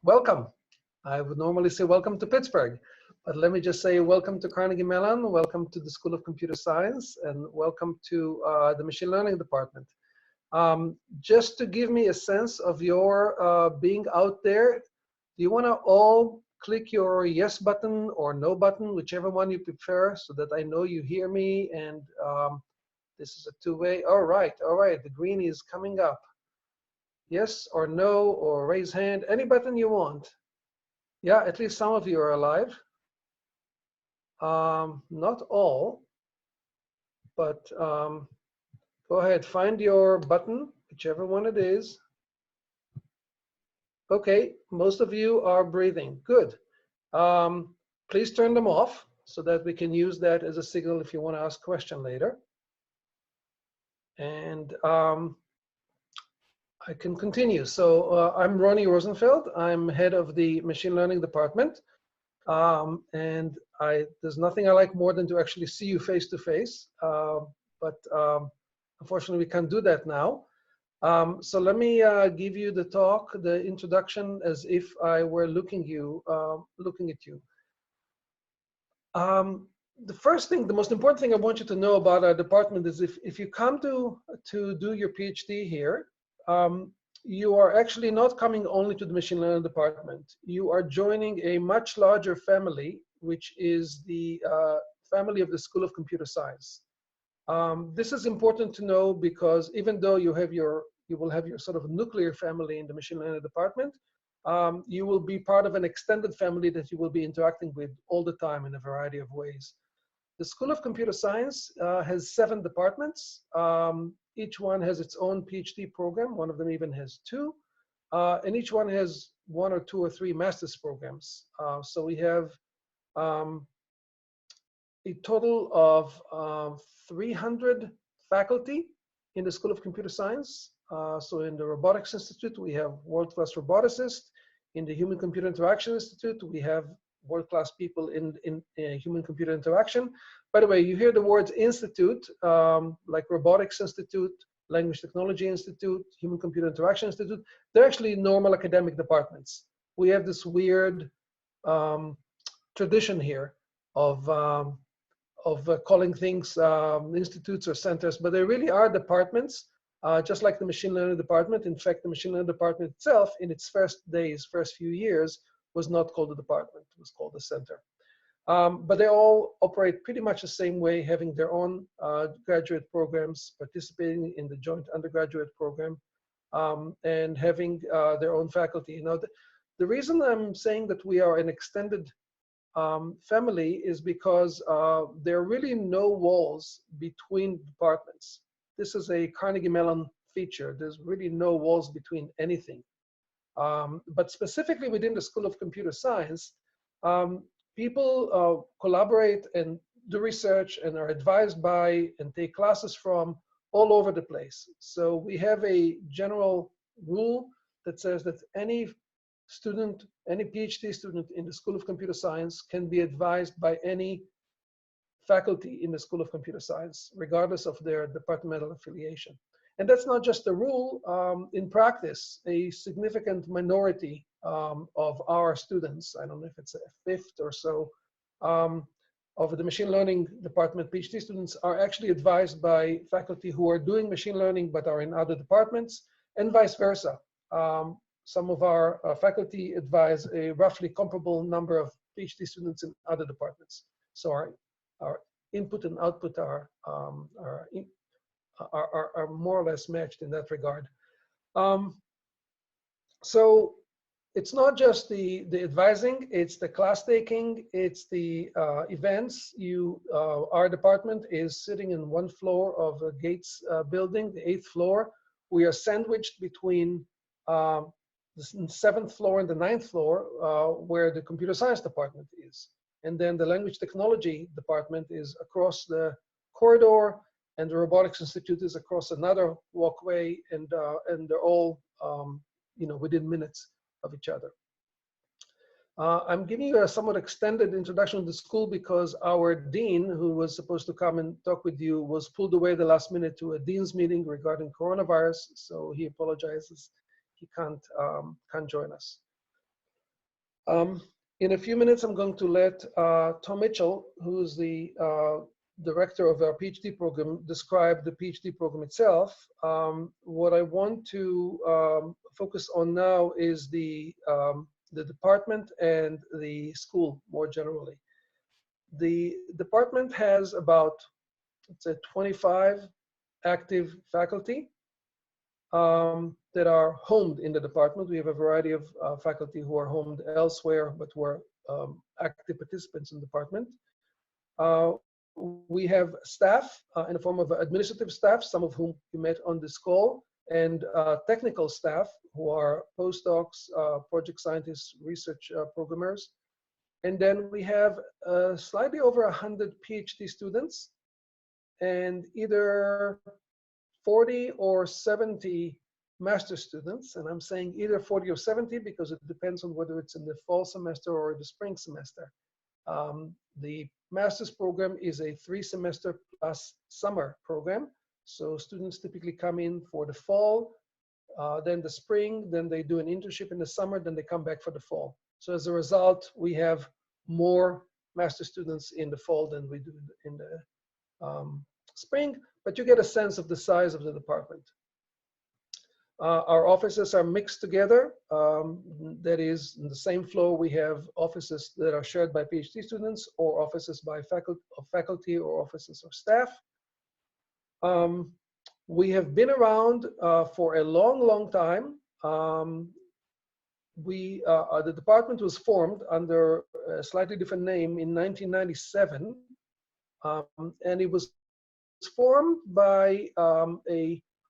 welcome. I would normally say welcome to Pittsburgh, but let me just say welcome to Carnegie Mellon, welcome to the School of Computer Science, and welcome to the Machine Learning Department. Just to give me a sense of your being out there, do you want to all click your yes button or no button, whichever one you prefer, so that I know you hear me, and this is a two-way. All right, the green is coming up. Yes or no, or raise hand, any button you want. Yeah, at least some of you are alive. Not all, but go ahead, find your button, whichever one it is. Okay, most of you are breathing, good. Please turn them off so that we can use that as a signal if you want to ask a question later. And I can continue. So I'm Ronnie Rosenfeld. I'm head of the machine learning department. And there's nothing I like more than to actually see you face to face. But unfortunately, we can't do that now. So let me give you the talk, the introduction, as if I were looking at you. The first thing, the most important thing I want you to know about our department is if you come to do your PhD here, you are actually not coming only to the machine learning department. You are joining a much larger family, which is the family of the School of Computer Science. This is important to know because even though you will have your sort of nuclear family in the machine learning department, you will be part of an extended family that you will be interacting with all the time in a variety of ways. The School of Computer Science has 7 departments. Each one has its own PhD program. One of them even has 2. And each one has 1 or 2 or 3 master's programs. So we have a total of 300 faculty in the School of Computer Science. So in the Robotics Institute, we have world-class roboticists. In the Human-Computer Interaction Institute, we have world-class people in human-computer interaction. By the way, you hear the words institute, like Robotics Institute, Language Technology Institute, Human-Computer Interaction Institute. They're actually normal academic departments. We have this weird tradition here of calling things institutes or centers, but they really are departments, just like the machine learning department. In fact, the machine learning department itself, in its first few years, was not called a department, it was called a center. But they all operate pretty much the same way, having their own graduate programs, participating in the joint undergraduate program, and having their own faculty. Now, the reason I'm saying that we are an extended family is because there are really no walls between departments. This is a Carnegie Mellon feature. There's really no walls between anything. But specifically within the School of Computer Science, people collaborate and do research and are advised by and take classes from all over the place. So we have a general rule that says that any student, any PhD student in the School of Computer Science can be advised by any faculty in the School of Computer Science, regardless of their departmental affiliation. And that's not just a rule. In practice, a significant minority of our students, I don't know if it's a fifth or so, of the machine learning department PhD students are actually advised by faculty who are doing machine learning but are in other departments, and vice versa. Some of our faculty advise a roughly comparable number of PhD students in other departments. So our input and output are more or less matched in that regard. So it's not just the advising, it's the class taking, it's the events. Our department is sitting in one floor of the Gates building, the 8th floor. We are sandwiched between the 7th floor and the 9th floor, where the computer science department is. And then the language technology department is across the corridor, and the Robotics Institute is across another walkway, and they're all within minutes of each other. I'm giving you a somewhat extended introduction to the school because our dean, who was supposed to come and talk with you, was pulled away the last minute to a dean's meeting regarding coronavirus, so he apologizes. He can't join us. In a few minutes, I'm going to let Tom Mitchell, who's the director of our PhD program, describe the PhD program itself. What I want to focus on now is the department and the school more generally. The department has about, let's say, 25 active faculty that are homed in the department. We have a variety of faculty who are homed elsewhere, but who are active participants in the department. We have staff in the form of administrative staff, some of whom you met on this call, and technical staff who are postdocs, project scientists, research programmers. And then we have slightly over 100 PhD students and either 40 or 70 master students. And I'm saying either 40 or 70 because it depends on whether it's in the fall semester or the spring semester. The master's program is a 3-semester plus summer program. So students typically come in for the fall, then the spring, then they do an internship in the summer, then they come back for the fall. So as a result, we have more master students in the fall than we do in the spring, but you get a sense of the size of the department. Our offices are mixed together. That is, in the same floor, we have offices that are shared by PhD students or offices by faculty or offices of staff. We have been around for a long, long time. The department was formed under a slightly different name in 1997, and it was formed by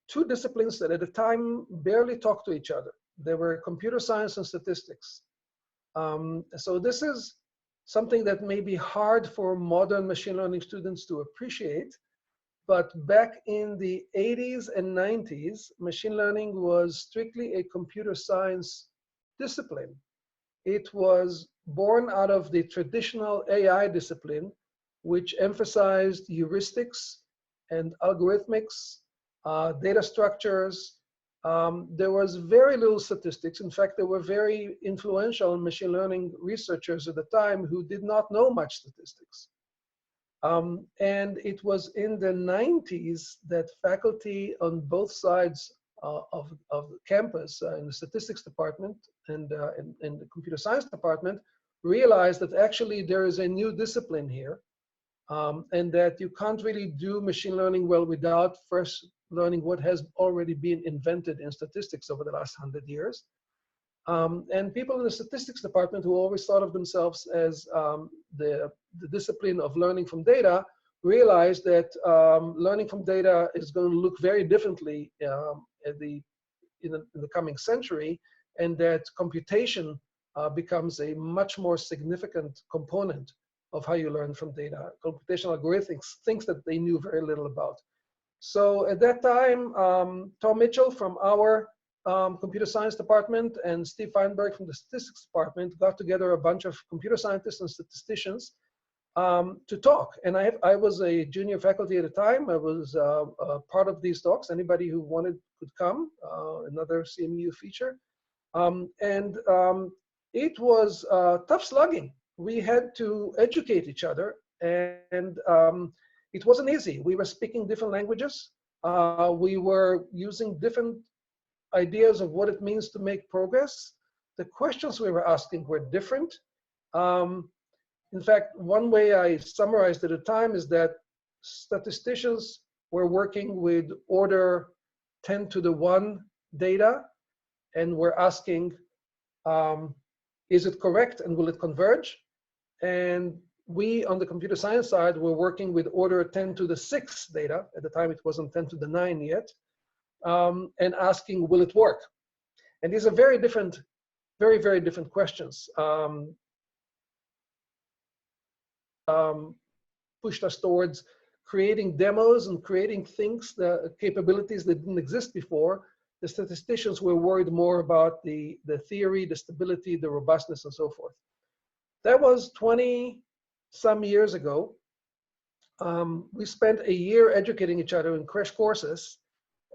two disciplines that at the time barely talked to each other. They were computer science and statistics. So this is something that may be hard for modern machine learning students to appreciate, but back in the 80s and 90s, machine learning was strictly a computer science discipline. It was born out of the traditional AI discipline, which emphasized heuristics and algorithmics, data structures. There was very little statistics. In fact, there were very influential machine learning researchers at the time who did not know much statistics. And it was in the 90s that faculty on both sides of the campus, in the statistics department and in the computer science department, realized that actually there is a new discipline here, and that you can't really do machine learning well without first learning what has already been invented in statistics over the last 100 years. And people in the statistics department who always thought of themselves as the discipline of learning from data realized that learning from data is going to look very differently in the coming century, and that computation becomes a much more significant component of how you learn from data. Computational algorithms, things that they knew very little about. So at that time, Tom Mitchell from our computer science department and Steve Feinberg from the statistics department got together a bunch of computer scientists and statisticians to talk. And I was a junior faculty at the time. I was part of these talks. Anybody who wanted could come, another CMU feature. It was tough slugging. We had to educate each other, and it wasn't easy. We were speaking different languages. We were using different ideas of what it means to make progress. The questions we were asking were different. In fact, one way I summarized at the time is that statisticians were working with order 10 to the 1 data, and we're asking, is it correct and will it converge? And we, on the computer science side, were working with order 10 to the 6 data. At the time, it wasn't 10 to the 9 yet, and asking, will it work? And these are very different, very, very different questions. Pushed us towards creating demos and creating things, the capabilities that didn't exist before. The statisticians were worried more about the theory, the stability, the robustness, and so forth. That was 20-some years ago. We spent a year educating each other in crash courses,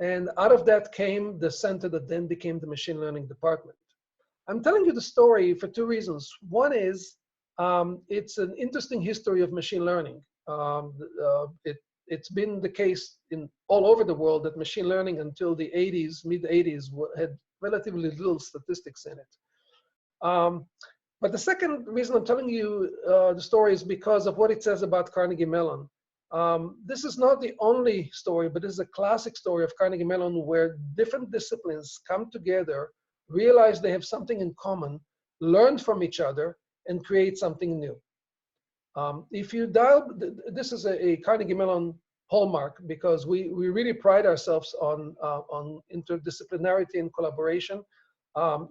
and out of that came the center that then became the machine learning department. I'm telling you the story for two reasons. One is it's an interesting history of machine learning. It's been the case in all over the world that machine learning until the 80s, mid 80s, had relatively little statistics in it. But the second reason I'm telling you the story is because of what it says about Carnegie Mellon. This is not the only story, but this is a classic story of Carnegie Mellon where different disciplines come together, realize they have something in common, learn from each other, and create something new. If you dial, this is a Carnegie Mellon hallmark because we really pride ourselves on interdisciplinarity and collaboration.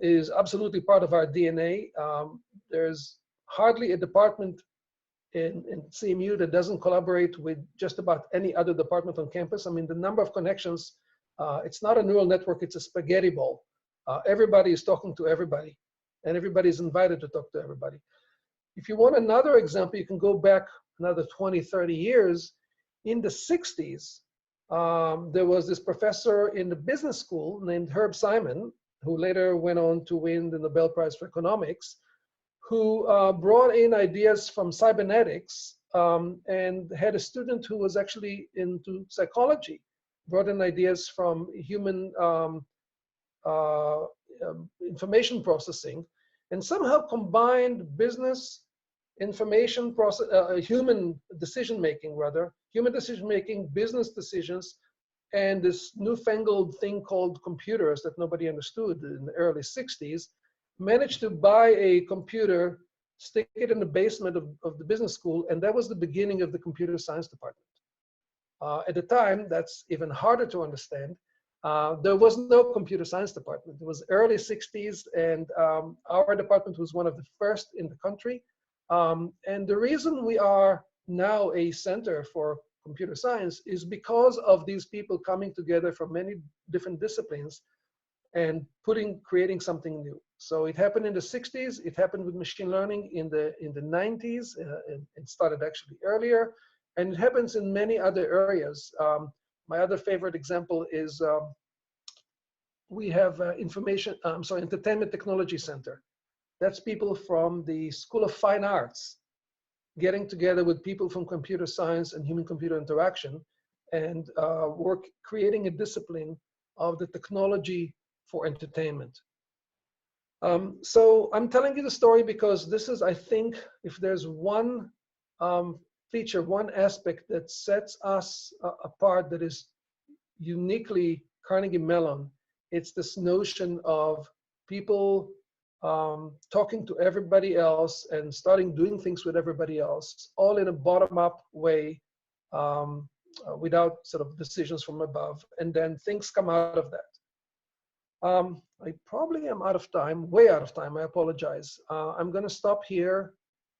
It is absolutely part of our DNA. There's hardly a department in CMU that doesn't collaborate with just about any other department on campus. I mean, the number of connections, it's not a neural network, it's a spaghetti ball. Everybody is talking to everybody, and everybody is invited to talk to everybody. If you want another example, you can go back another 20, 30 years. In the 60s, there was this professor in the business school named Herb Simon, who later went on to win the Nobel Prize for Economics, who brought in ideas from cybernetics and had a student who was actually into psychology, brought in ideas from human information processing, and somehow combined business information process, human decision-making, business decisions, and this newfangled thing called computers that nobody understood in the early 60s, managed to buy a computer, stick it in the basement of the business school, and that was the beginning of the computer science department. At the time, that's even harder to understand. There was no computer science department. It was early 60s, and our department was one of the first in the country. And the reason we are now a center for computer science is because of these people coming together from many different disciplines and creating something new. So it happened in the 60s. It happened with machine learning in the 90s. It started actually earlier, and it happens in many other areas. My other favorite example is we have Entertainment Technology Center. That's people from the School of Fine Arts getting together with people from computer science and human-computer interaction and creating a discipline of the technology for entertainment. So I'm telling you the story because this is, I think, if there's one feature, one aspect that sets us apart that is uniquely Carnegie Mellon, it's this notion of people talking to everybody else and starting doing things with everybody else, all in a bottom-up way, without sort of decisions from above, and then things come out of that. I probably am out of time, way out of time, I apologize. I'm gonna stop here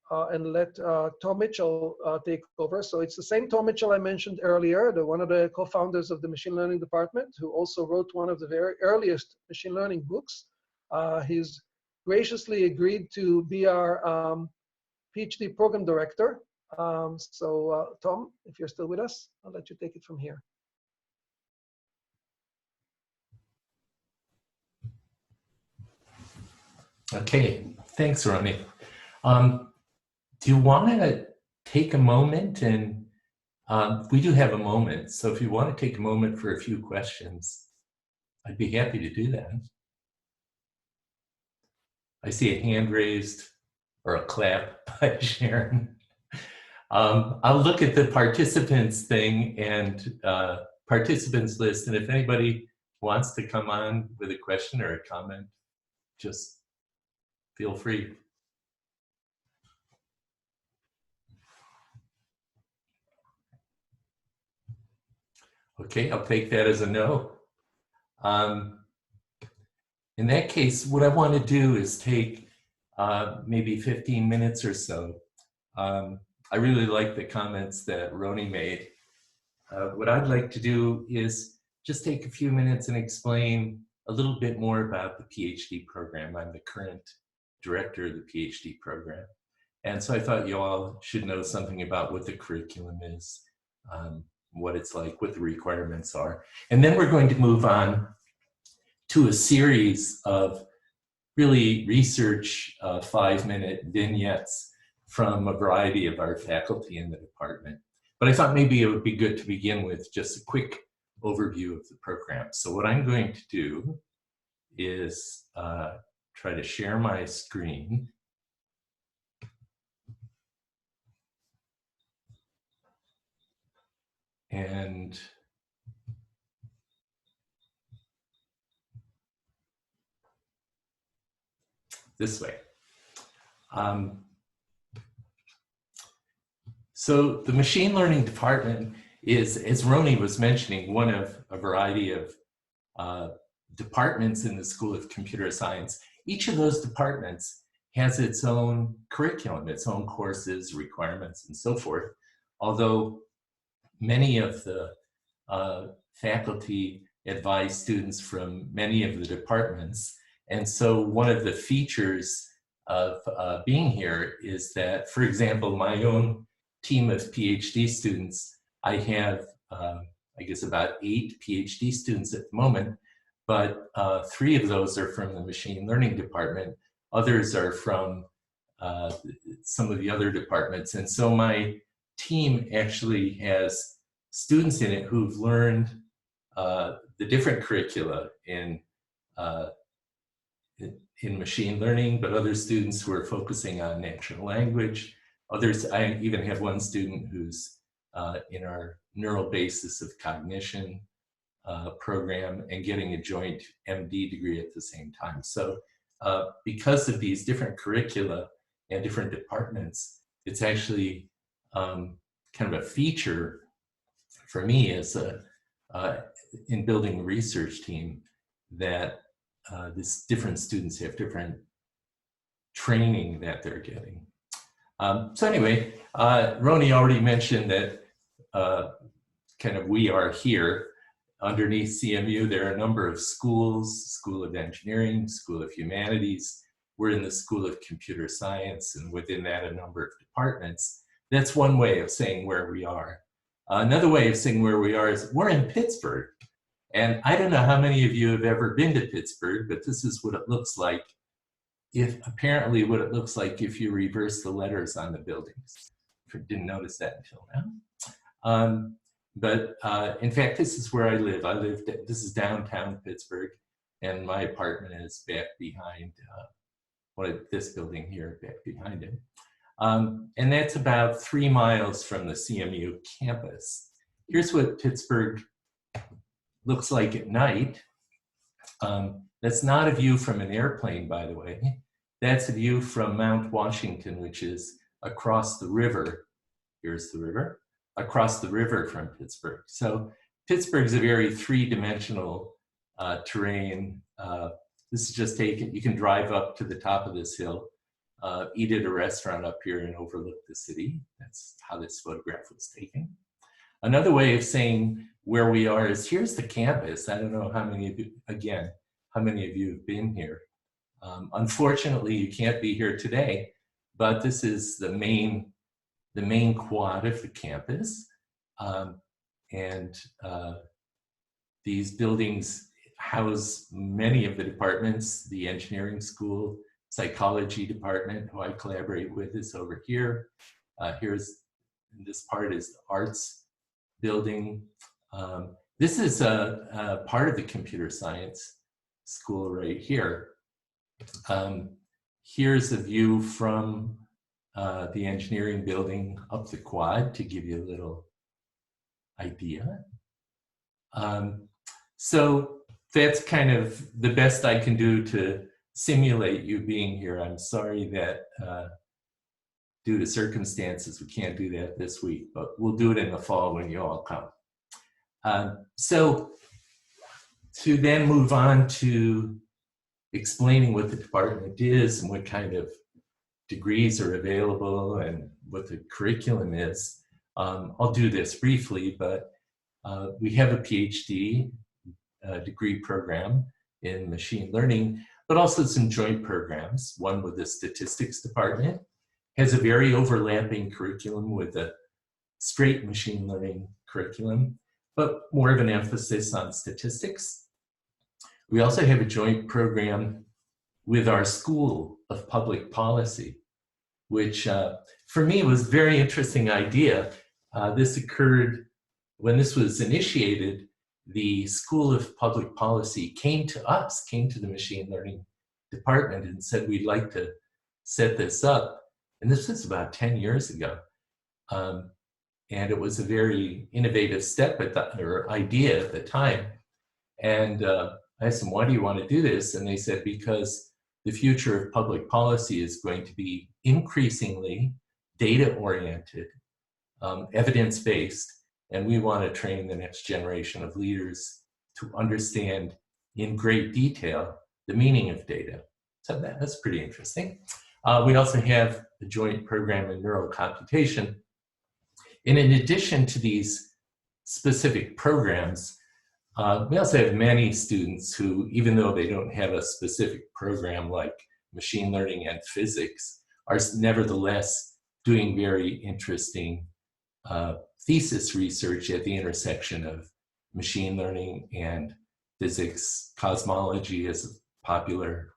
and let Tom Mitchell take over. So it's the same Tom Mitchell I mentioned earlier, one of the co-founders of the machine learning department, who also wrote one of the very earliest machine learning books. He's graciously agreed to be our Ph.D. program director. So Tom, if you're still with us, I'll let you take it from here. Okay, thanks, Ronnie. Do you want to take a moment and we do have a moment, so if you want to take a moment for a few questions, I'd be happy to do that. I see a hand raised or a clap by Sharon. I'll look at the participants thing and participants list, and if anybody wants to come on with a question or a comment, just feel free. Okay, I'll take that as a no. In that case, what I want to do is take maybe 15 minutes or so. I really like the comments that Roni made. What I'd like to do is just take a few minutes and explain a little bit more about the PhD program. I'm the current director of the PhD program. And so I thought you all should know something about what the curriculum is, what it's like, what the requirements are. And then we're going to move on to a series of really research 5-minute vignettes from a variety of our faculty in the department. But I thought maybe it would be good to begin with just a quick overview of the program. So what I'm going to do is try to share my screen. And this way. So the machine learning department is, as Roni was mentioning, one of a variety of departments in the School of Computer Science. Each of those departments has its own curriculum, its own courses, requirements, and so forth. Although many of the faculty advise students from many of the departments. And so one of the features of being here is that, for example, my own team of Ph.D. students, I have, I guess, about 8 Ph.D. students at the moment, but 3 of those are from the machine learning department. Others are from some of the other departments. And so my team actually has students in it who've learned the different curricula in machine learning, but other students who are focusing on natural language. Others, I even have one student who's in our neural basis of cognition program and getting a joint MD degree at the same time. So because of these different curricula and different departments, it's actually kind of a feature for me as in building a research team that these different students have different training that they're getting. So anyway, Roni already mentioned that kind of we are here. Underneath CMU, there are a number of schools: School of Engineering, School of Humanities. We're in the School of Computer Science, and within that, a number of departments. That's one way of saying where we are. Another way of saying where we are is we're in Pittsburgh. And I don't know how many of you have ever been to Pittsburgh, but this is what it looks like apparently what it looks like if you reverse the letters on the buildings. Didn't notice that until now. But in fact, this is where I live. This is downtown Pittsburgh, and my apartment is back behind this building here, back behind it. And that's about 3 miles from the CMU campus. Here's what Pittsburgh looks like at night. That's not a view from an airplane, by the way. That's a view from Mount Washington, which is across the river. Here's the river, across the river from Pittsburgh. So Pittsburgh's a very 3-dimensional terrain. This is just taken, you can drive up to the top of this hill, eat at a restaurant up here and overlook the city. That's how this photograph was taken. Another way of saying where we are is here's the campus. I don't know how many of you, again, how many of you have been here. Unfortunately, you can't be here today, but this is the main quad of the campus. These buildings house many of the departments. The engineering school, psychology department, who I collaborate with, is over here. This part is the arts building. This is a part of the computer science school right here. Here's a view from the engineering building up the quad to give you a little idea. So that's kind of the best I can do to simulate you being here. I'm sorry that due to circumstances, we can't do that this week, but we'll do it in the fall when you all come. So to then move on to explaining what the department is and what kind of degrees are available and what the curriculum is, I'll do this briefly, but we have a PhD degree program in machine learning, but also some joint programs. One with the statistics department has a very overlapping curriculum with a straight machine learning curriculum, but more of an emphasis on statistics. We also have a joint program with our School of Public Policy, which for me was a very interesting idea. This occurred when this was initiated. The School of Public Policy came to us, came to the machine learning department and said, we'd like to set this up. And this was about 10 years ago. And it was a very innovative step or idea at the time. And I asked them, why do you want to do this? And they said, because the future of public policy is going to be increasingly data-oriented, evidence-based, and we want to train the next generation of leaders to understand in great detail the meaning of data. So that's pretty interesting. We also have a joint program in neural computation. And in addition to these specific programs, we also have many students who, even though they don't have a specific program like machine learning and physics, are nevertheless doing very interesting thesis research at the intersection of machine learning and physics. Cosmology is a popular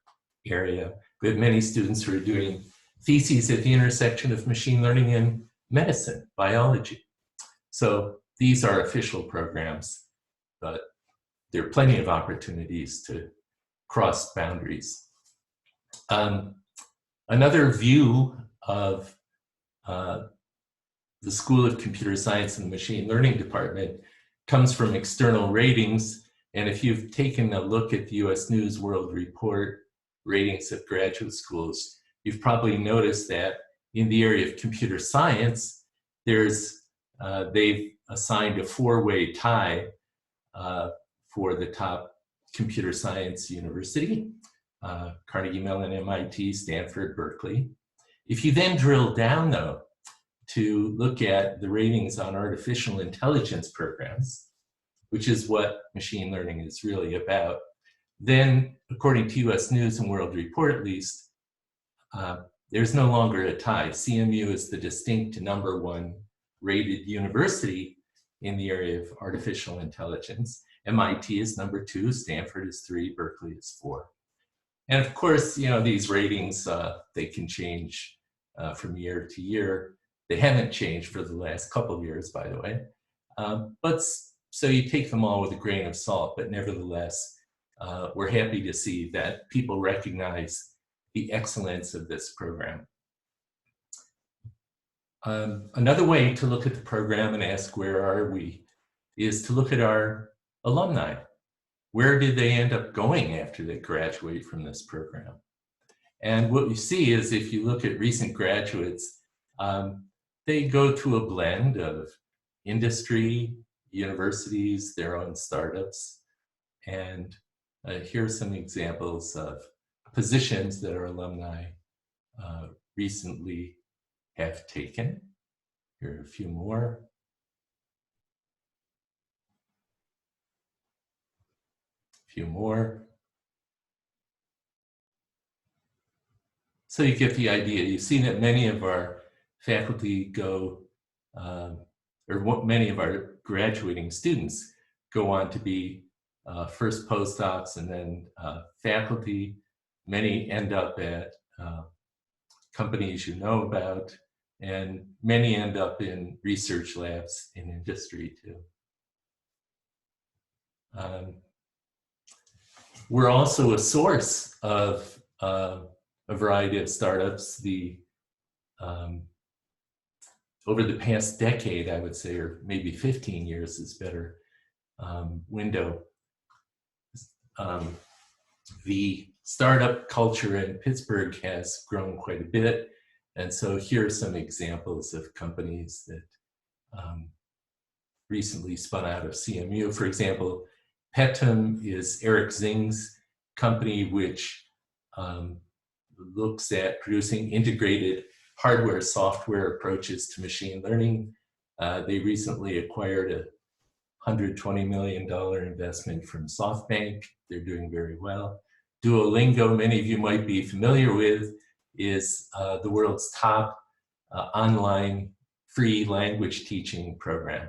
area. We have many students who are doing theses at the intersection of machine learning and medicine, biology. So these are official programs, but there are plenty of opportunities to cross boundaries. Another view of the School of Computer Science and the Machine Learning Department comes from external ratings. And if you've taken a look at the US News World Report ratings of graduate schools, you've probably noticed that in the area of computer science, they've assigned a four-way tie for the top computer science university, Carnegie Mellon, MIT, Stanford, Berkeley. If you then drill down, though, to look at the ratings on artificial intelligence programs, which is what machine learning is really about, then, according to US News and World Report at least, there's no longer a tie. CMU is the distinct #1 rated university in the area of artificial intelligence. MIT is #2, Stanford is 3, Berkeley is 4. And of course, you know, these ratings, they can change from year to year. They haven't changed for the last couple of years, by the way. So you take them all with a grain of salt, but nevertheless, we're happy to see that people recognize the excellence of this program. Another way to look at the program and ask where are we is to look at our alumni. Where did they end up going after they graduate from this program? And what you see is if you look at recent graduates, they go to a blend of industry, universities, their own startups. And here are some examples of positions that our alumni recently have taken. Here are a few more. So you get the idea. You've seen that many of our faculty go, many of our graduating students go on to be first postdocs and then faculty. Many end up at companies you know about, and many end up in research labs in industry too. We're also a source of a variety of startups. Over the past decade, I would say, or maybe 15 years is better window, the startup culture in Pittsburgh has grown quite a bit. And so here are some examples of companies that recently spun out of CMU. For example, Petum is Eric Zing's company, which looks at producing integrated hardware, software approaches to machine learning. They recently acquired a $120 million investment from SoftBank. They're doing very well. Duolingo, many of you might be familiar with, is the world's top online free language teaching program.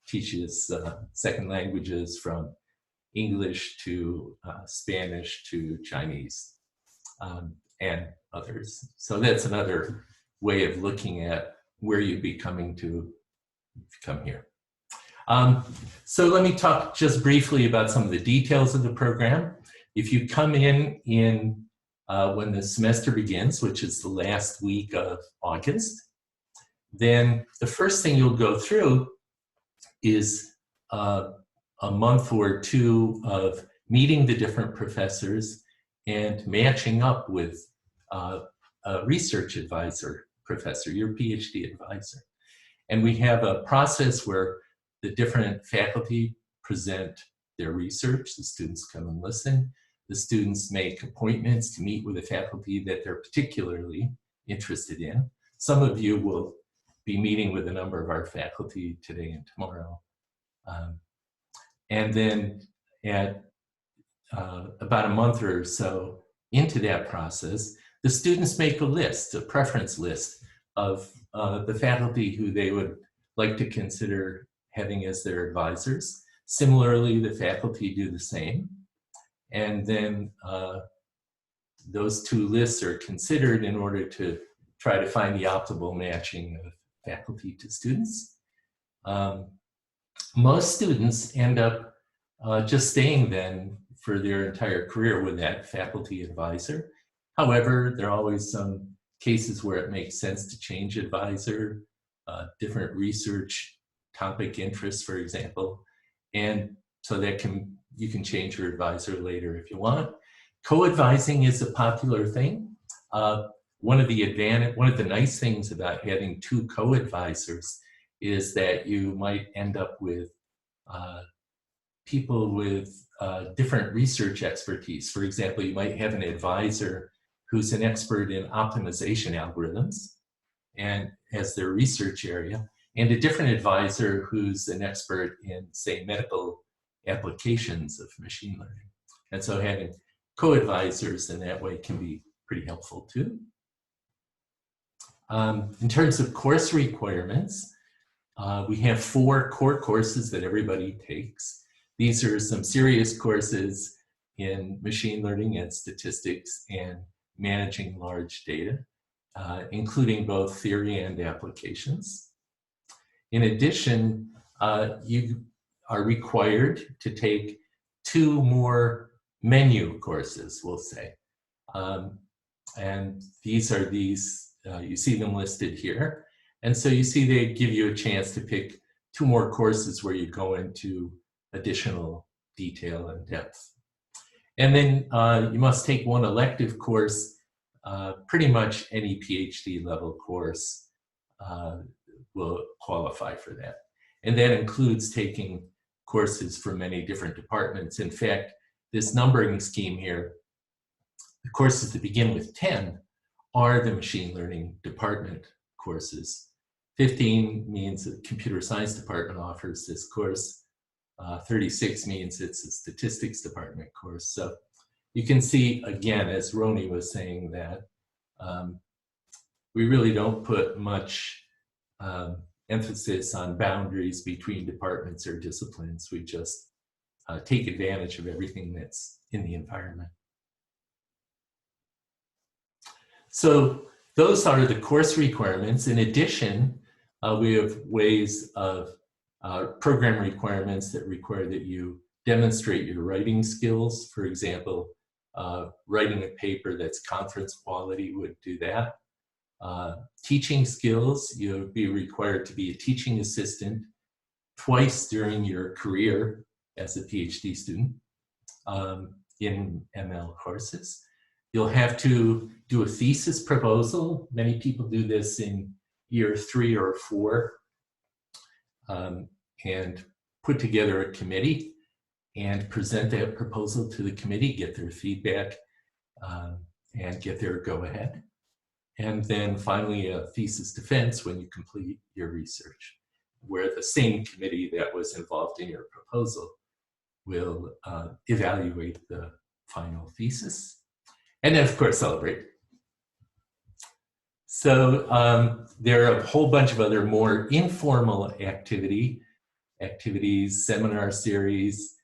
Teaches second languages from English to Spanish to Chinese. and others. So that's another way of looking at where you'd be coming to come here. So let me talk just briefly about some of the details of the program. If you come in when the semester begins, which is the last week of August, then the first thing you'll go through is a month or two of meeting the different professors and matching up with a research advisor professor, your PhD advisor. And we have a process where the different faculty present their research, the students come and listen, the students make appointments to meet with a faculty that they're particularly interested in. Some of you will be meeting with a number of our faculty today and tomorrow. And then at about a month or so into that process, the students make a list, a preference list of the faculty who they would like to consider having as their advisors. Similarly, the faculty do the same. And then those two lists are considered in order to try to find the optimal matching of faculty to students. Most students end up just staying then for their entire career with that faculty advisor. However, there are always some cases where it makes sense to change advisor, different research topic interests, for example, and so that you can change your advisor later if you want. Co-advising is a popular thing. One of the nice things about having two co-advisors is that you might end up with people with different research expertise. For example, you might have an advisor who's an expert in optimization algorithms and has their research area, and a different advisor who's an expert in, say, medical applications of machine learning. And so having co-advisors in that way can be pretty helpful too. In terms of course requirements, we have 4 core courses that everybody takes. These are some serious courses in machine learning and statistics and managing large data, including both theory and applications. In addition, you are required to take 2 more menu courses, we'll say. And these are you see them listed here. And so you see they give you a chance to pick 2 more courses where you go into additional detail and depth. And then you must take 1 elective course. Pretty much any PhD level course will qualify for that. And that includes taking courses from many different departments. In fact, this numbering scheme here, the courses that begin with 10 are the machine learning department courses. 15 means the computer science department offers this course. 36 means it's a statistics department course. So you can see, again, as Roni was saying, that we really don't put much emphasis on boundaries between departments or disciplines. We just take advantage of everything that's in the environment. So those are the course requirements. In addition, we have ways of program requirements that require that you demonstrate your writing skills. For example, writing a paper that's conference quality would do that. Teaching skills, you'll be required to be a teaching assistant twice during your career as a PhD student in ML courses. You'll have to do a thesis proposal. Many people do this in year 3 or 4 and put together a committee and present that proposal to the committee, get their feedback, and get their go-ahead. And then finally, a thesis defense when you complete your research, where the same committee that was involved in your proposal will evaluate the final thesis. And then, of course, celebrate. So there are a whole bunch of other more informal activities, seminar series,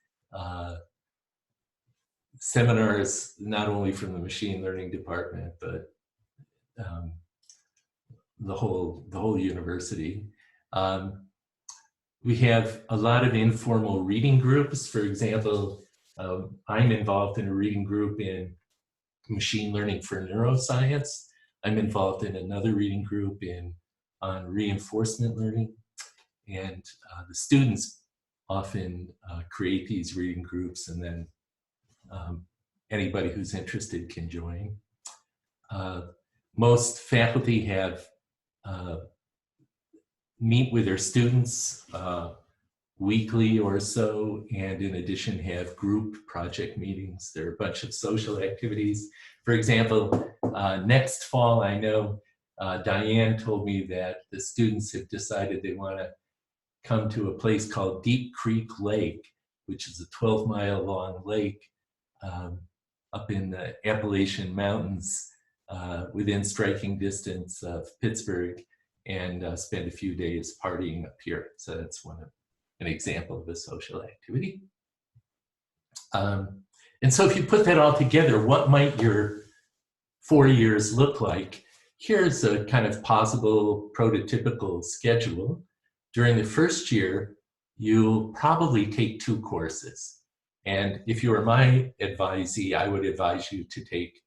seminars, not only from the machine learning department, but the whole university. We have a lot of informal reading groups. For example, I'm involved in a reading group in machine learning for neuroscience. I'm involved in another reading group on reinforcement learning. And the students often create these reading groups, and then anybody who's interested can join. Most faculty have meet with their students weekly or so, and in addition have group project meetings. There are a bunch of social activities. For example, next fall, I know Diane told me that the students have decided they want to come to a place called Deep Creek Lake, which is a 12-mile long lake up in the Appalachian Mountains within striking distance of Pittsburgh, and spend a few days partying up here. So that's an example of a social activity. And so if you put that all together, what might your 4 years look like? Here's a kind of possible prototypical schedule. During the first year, you'll probably take 2 courses. And if you were my advisee, I would advise you to take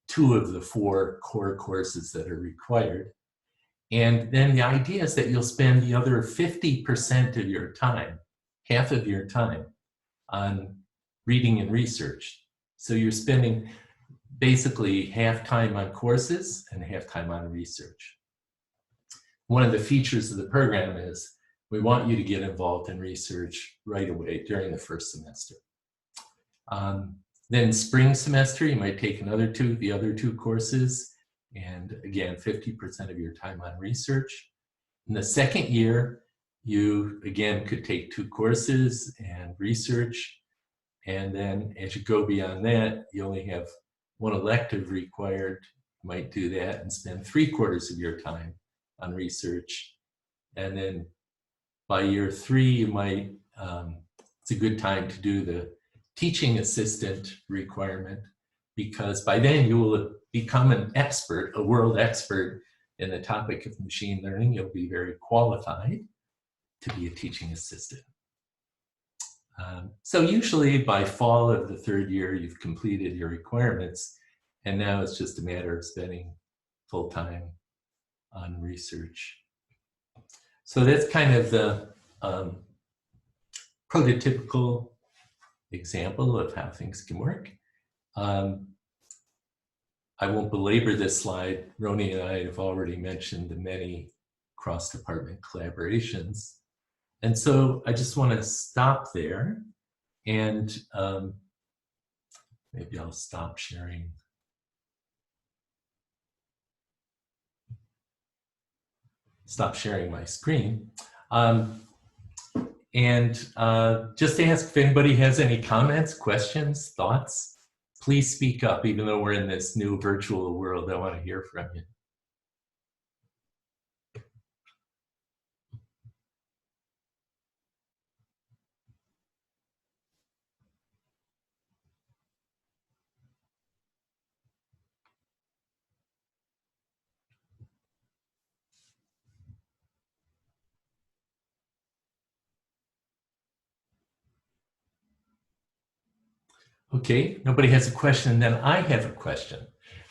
2 of the 4 core courses that are required. And then the idea is that you'll spend the other 50% of your time, half of your time, on reading and research. So you're spending basically half time on courses and half time on research. One of the features of the program is we want you to get involved in research right away during the first semester. Then spring semester, you might take the other 2 courses, and again, 50% of your time on research. In the second year, you again could take 2 courses and research. And then as you go beyond that, you only have 1 elective required. You might do that and spend 3/4 of your time on research. And then by year 3, you might, it's a good time to do the teaching assistant requirement, because by then you will have become an expert, a world expert in the topic of machine learning. You'll be very qualified to be a teaching assistant. So usually by fall of the 3rd year, you've completed your requirements, and now it's just a matter of spending full time on research. So that's kind of the prototypical example of how things can work. I won't belabor this slide. Roni and I have already mentioned the many cross-department collaborations. And so I just want to stop there, and maybe I'll stop sharing. Stop sharing my screen. And just to ask if anybody has any comments, questions, thoughts. Please speak up, even though we're in this new virtual world. I want to hear from you. Okay, nobody has a question, then I have a question.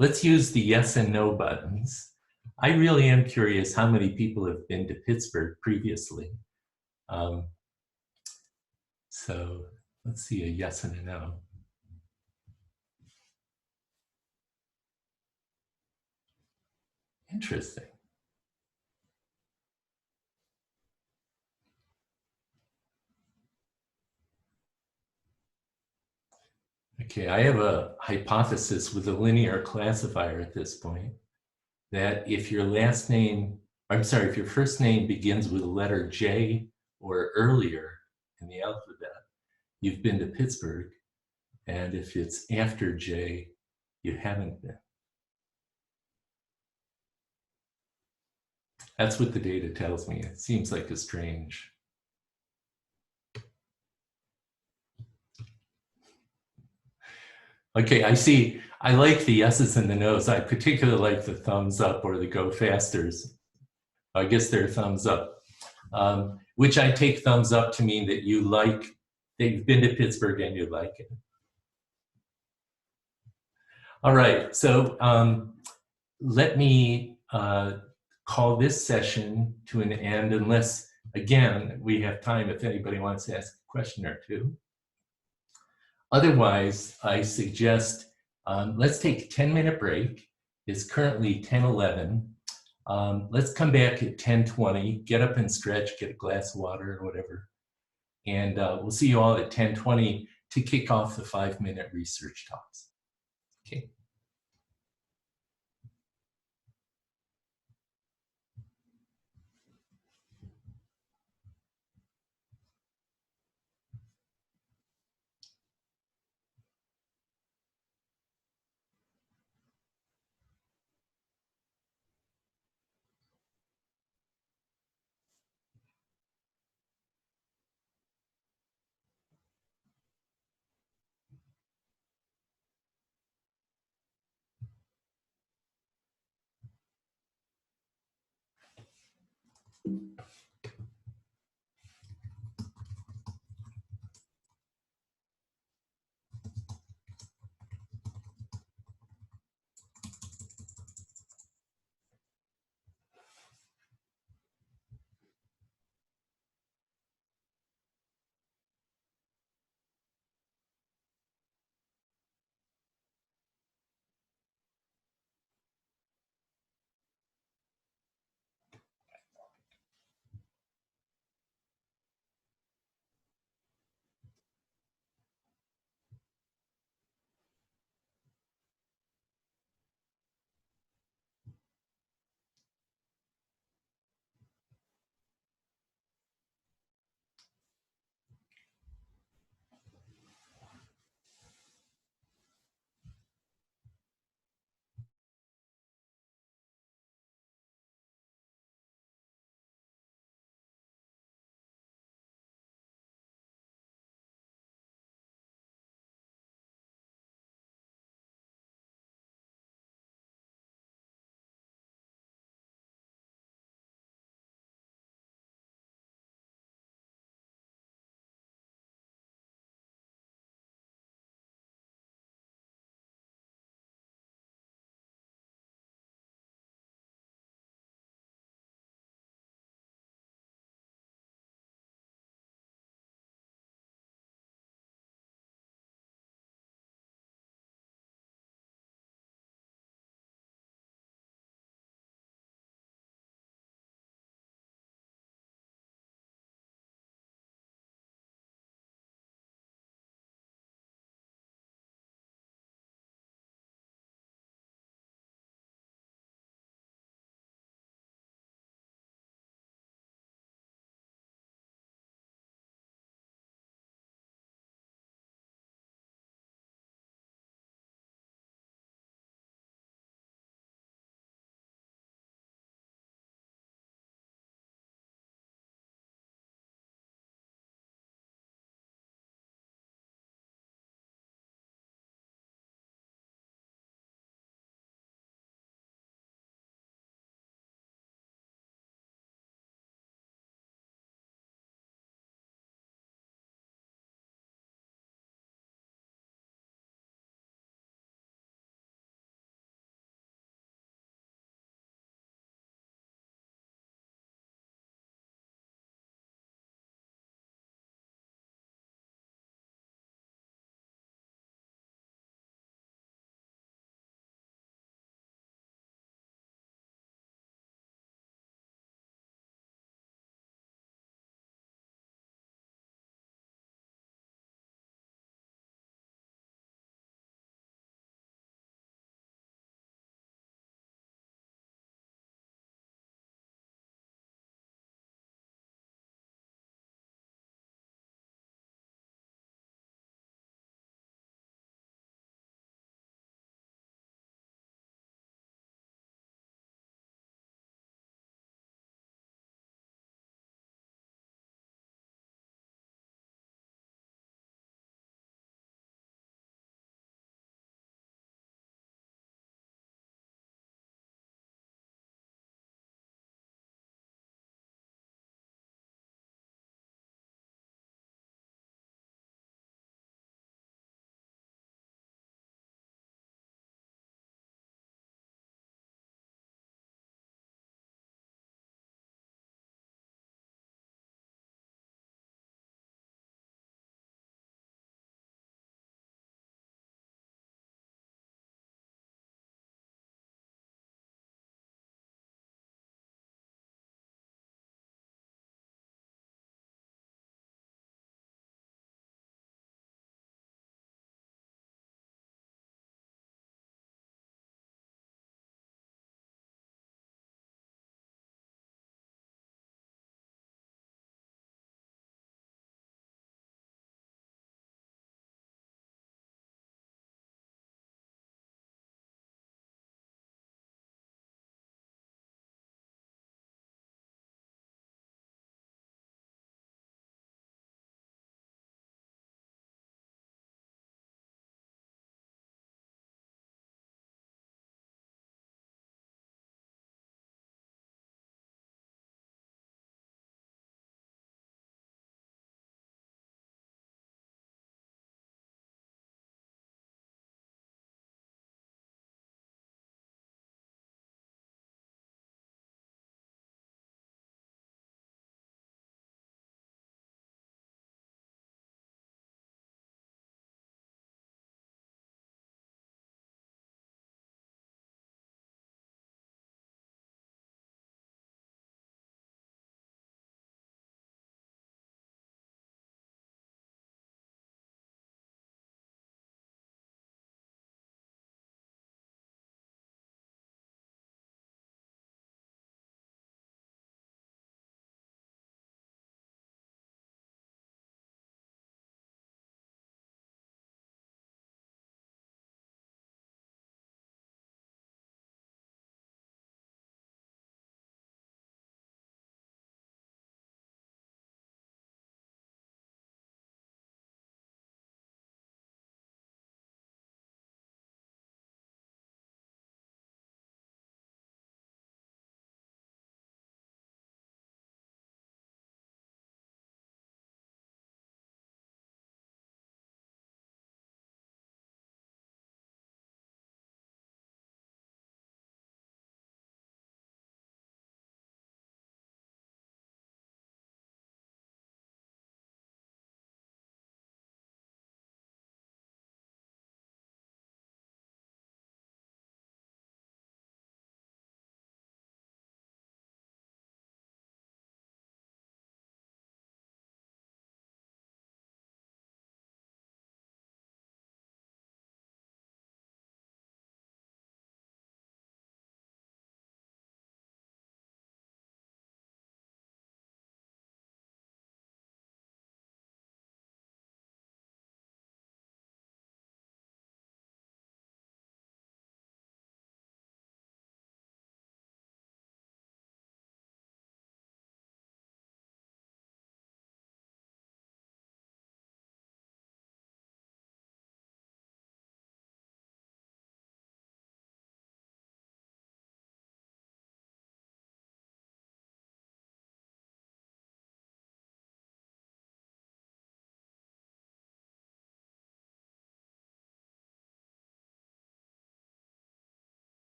Let's use the yes and no buttons. I really am curious how many people have been to Pittsburgh previously. So let's see a yes and a no. Interesting. Okay, I have a hypothesis with a linear classifier at this point, that if your last name, if your first name begins with the letter J or earlier in the alphabet, you've been to Pittsburgh. And if it's after J, you haven't been. That's what the data tells me. It seems like a strange. Okay, I see. I like the yeses and the nos. I particularly like the thumbs up or the go fasters. I guess they're thumbs up, which I take thumbs up to mean that you like, that you've been to Pittsburgh and you like it. All right, so let me call this session to an end unless, again, we have time if anybody wants to ask a question or two. Otherwise, I suggest let's take a 10-minute break. It's currently 10:11. Let's come back at 10:20, get up and stretch, get a glass of water or whatever. And we'll see you all at 10:20 to kick off the 5-minute research talks. Okay.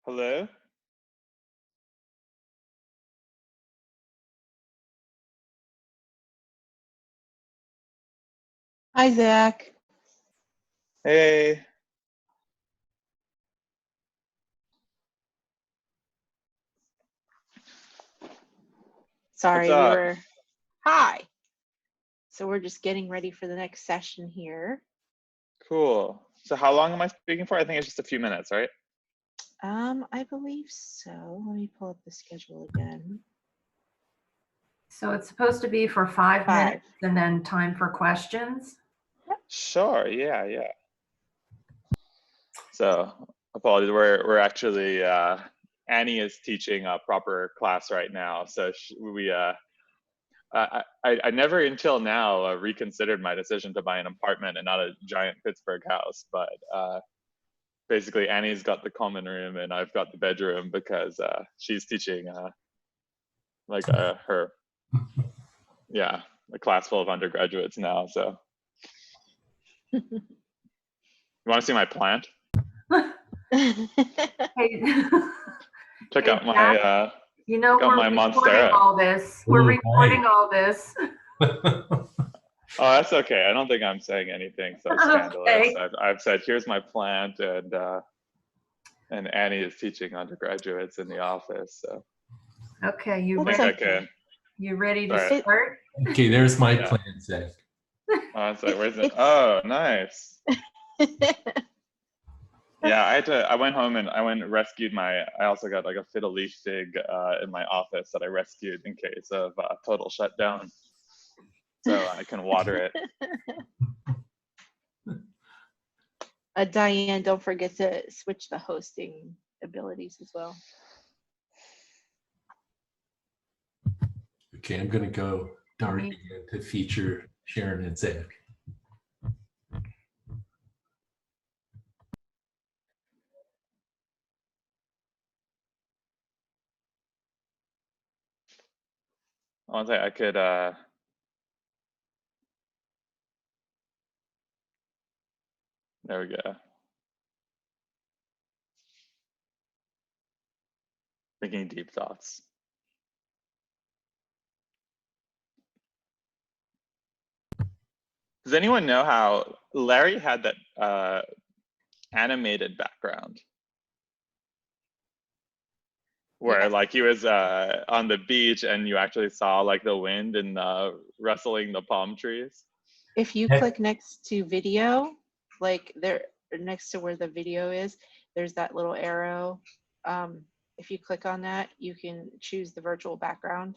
Hello? Hi, Zach. Hey. Sorry, What's up? Hi. So we're just getting ready for the next session here. Cool. So how long am I speaking for? I think it's just a few minutes, right? I believe so. Let me pull up the schedule again. So it's supposed to be for 5 5. minutes and then time for questions? Sure, yeah. So apologies, we're actually, Annie is teaching a proper class right now. So I never until now reconsidered my decision to buy an apartment and not a giant Pittsburgh house, but basically Annie's got the common room and I've got the bedroom because she's teaching her, yeah, a class full of undergraduates now. So you want to see my plant? Hey, Check Hey, out my you know, got we're my recording Monstera. all this. We're Ooh, recording right. all this. Oh, that's okay. I don't think I'm saying anything so scandalous. Okay. I've said, here's my plant, and Annie is teaching undergraduates in the office. So Okay, I That's think I okay. can. you ready to All right. start? Okay, there's my Yeah. plan, Zach. Oh, so where's it? Oh, nice. Yeah, I went home and I rescued I also got like a fiddle leaf fig in my office that I rescued in case of total shutdown. So I can water it. Diane, don't forget to switch the hosting abilities as well. Okay, I'm gonna go dark again to feature Sharon and Zach. One sec, I could there we go. Thinking deep thoughts. Does anyone know how Larry had that animated background? Where Yes. like he was on the beach and you actually saw like the wind and rustling the palm trees? If you Hey. click next to video, like there next to where the video is, there's that little arrow. If you click on that, you can choose the virtual background,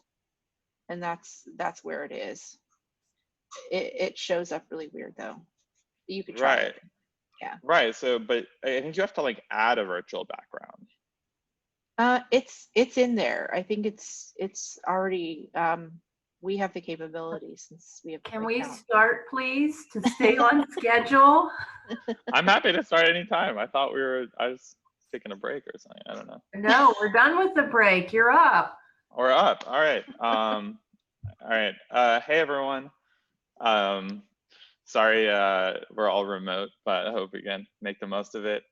and that's where it is. It shows up really weird though. You could try Right. it. Yeah. Right. So, but I think you have to like add a virtual background. It's in there. I think it's already. We have the capability since we have. Can we start, please, to stay on schedule? I'm happy to start anytime. I thought I was taking a break or something. I don't know. No, we're done with the break. You're up. We're up. All right. All right. Hey everyone. Sorry, we're all remote, but I hope we can make the most of it.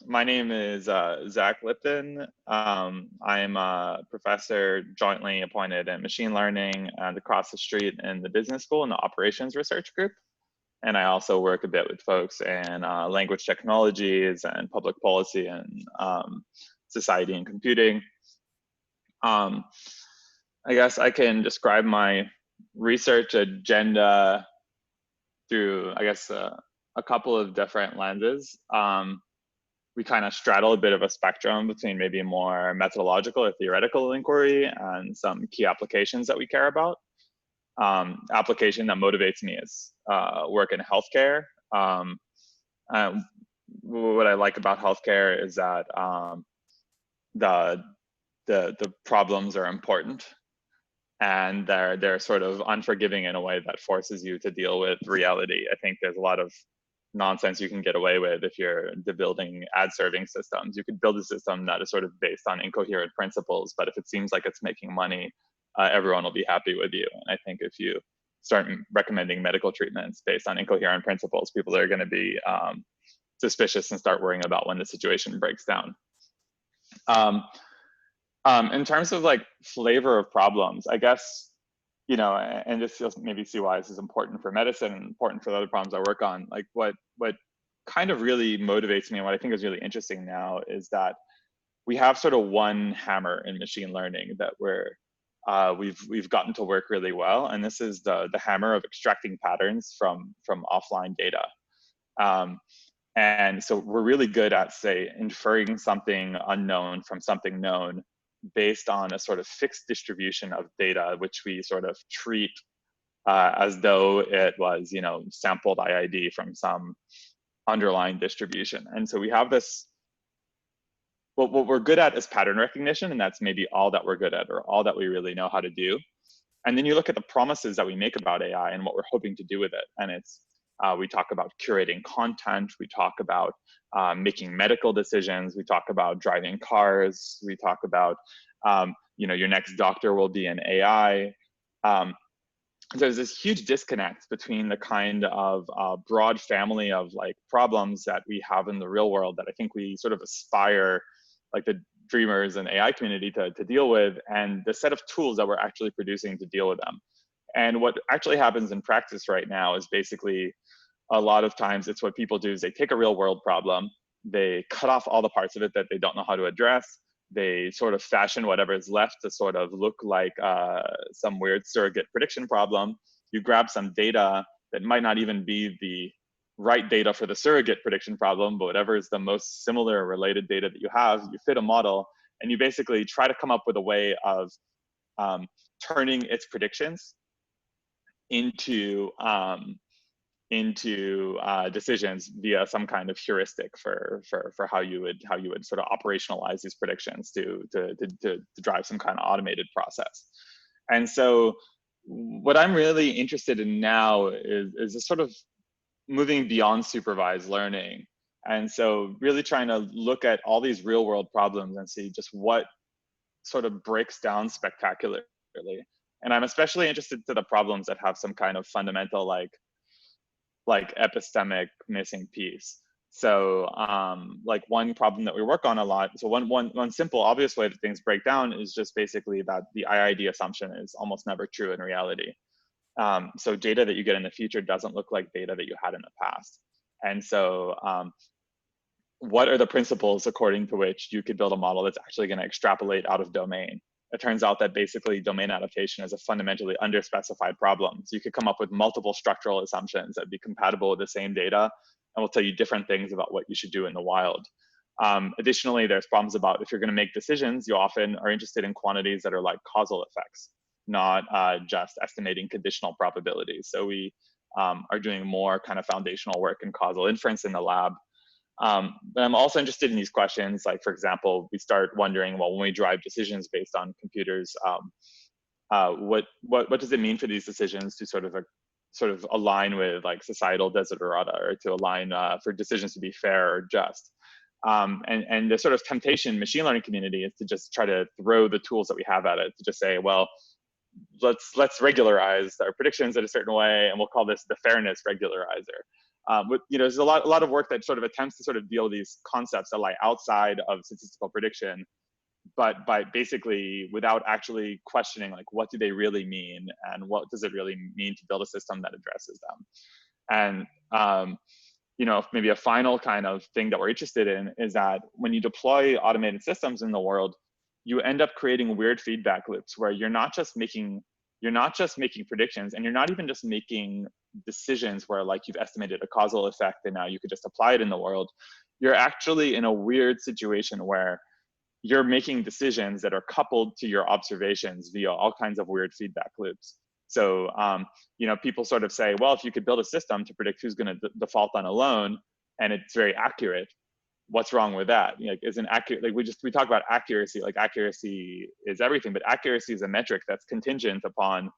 My name is Zach Lipton. I'm a professor jointly appointed in machine learning and across the street in the business school in the operations research group. And I also work a bit with folks in language technologies and public policy and society and computing. I guess I can describe my research agenda through, I guess, a couple of different lenses. We kind of straddle a bit of a spectrum between maybe a more methodological or theoretical inquiry and some key applications that we care about. Application that motivates me is work in healthcare. What I like about healthcare is that the problems are important and they're sort of unforgiving in a way that forces you to deal with reality. I think there's a lot of nonsense you can get away with if you're building ad serving systems. You could build a system that is sort of based on incoherent principles, but if it seems like it's making money, everyone will be happy with you. And I think if you start recommending medical treatments based on incoherent principles, people are going to be suspicious and start worrying about when the situation breaks down. In terms of like flavor of problems, I guess, you know, and just maybe see why this is important for medicine and important for the other problems I work on. Like what kind of really motivates me and what I think is really interesting now is that we have sort of one hammer in machine learning that we've gotten to work really well, and this is the hammer of extracting patterns from offline data. And so we're really good at, say, inferring something unknown from something known based on a sort of fixed distribution of data, which we sort of treat as though it was, you know, sampled IID from some underlying distribution. And so we have this, what we're good at is pattern recognition, and that's maybe all that we're good at or all that we really know how to do. And then you look at the promises that we make about AI and what we're hoping to do with it. And it's, we talk about curating content, we talk about making medical decisions, we talk about driving cars, we talk about, you know, your next doctor will be an AI. There's this huge disconnect between the kind of broad family of like problems that we have in the real world that I think we sort of aspire, like the dreamers and AI community to deal with, and the set of tools that we're actually producing to deal with them. And what actually happens in practice right now is basically, a lot of times it's what people do is they take a real world problem, they cut off all the parts of it that they don't know how to address, they sort of fashion whatever is left to sort of look like some weird surrogate prediction problem. You grab some data that might not even be the right data for the surrogate prediction problem, but whatever is the most similar or related data that you have, you fit a model, and you basically try to come up with a way of turning its predictions into decisions via some kind of heuristic for how you would sort of operationalize these predictions to drive some kind of automated process. And so what I'm really interested in now is a sort of moving beyond supervised learning. And so really trying to look at all these real world problems and see just what sort of breaks down spectacularly. And I'm especially interested to the problems that have some kind of fundamental like epistemic missing piece. So like one problem that we work on a lot, so one simple obvious way that things break down is just basically that the IID assumption is almost never true in reality. So data that you get in the future doesn't look like data that you had in the past. And so what are the principles according to which you could build a model that's actually going to extrapolate out of domain? It turns out that basically domain adaptation is a fundamentally underspecified problem. So you could come up with multiple structural assumptions that be compatible with the same data and will tell you different things about what you should do in the wild. Additionally, there's problems about if you're going to make decisions, you often are interested in quantities that are like causal effects, not just estimating conditional probabilities. So we are doing more kind of foundational work in causal inference in the lab. But I'm also interested in these questions. Like, for example, we start wondering, well, when we drive decisions based on computers, what does it mean for these decisions to sort of align with like societal desiderata, or to align for decisions to be fair or just? And the sort of temptation in machine learning community is to just try to throw the tools that we have at it to just say, well, let's regularize our predictions in a certain way, and we'll call this the fairness regularizer. But you know, there's a lot of work that sort of attempts to sort of deal with these concepts that lie outside of statistical prediction, but by basically without actually questioning like what do they really mean and what does it really mean to build a system that addresses them. And you know, maybe a final kind of thing that we're interested in is that when you deploy automated systems in the world, you end up creating weird feedback loops where you're not just making predictions, and you're not even just making decisions where like you've estimated a causal effect and now you could just apply it in the world. You're actually in a weird situation where you're making decisions that are coupled to your observations via all kinds of weird feedback loops. So, you know, people sort of say, well, if you could build a system to predict who's going to default on a loan and it's very accurate, what's wrong with that? Like, isn't accurate, like we talk about accuracy, like accuracy is everything, but accuracy is a metric that's contingent upon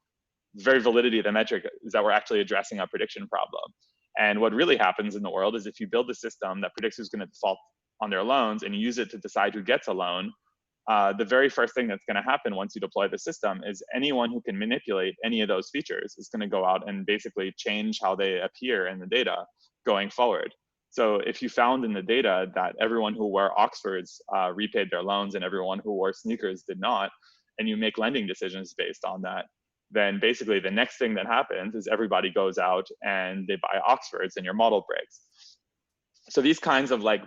the very validity of the metric is that we're actually addressing a prediction problem. And what really happens in the world is if you build a system that predicts who's going to default on their loans and you use it to decide who gets a loan, the very first thing that's going to happen once you deploy the system is anyone who can manipulate any of those features is going to go out and basically change how they appear in the data going forward. So if you found in the data that everyone who wore Oxfords repaid their loans and everyone who wore sneakers did not, and you make lending decisions based on that, then basically the next thing that happens is everybody goes out and they buy Oxfords and your model breaks. So these kinds of like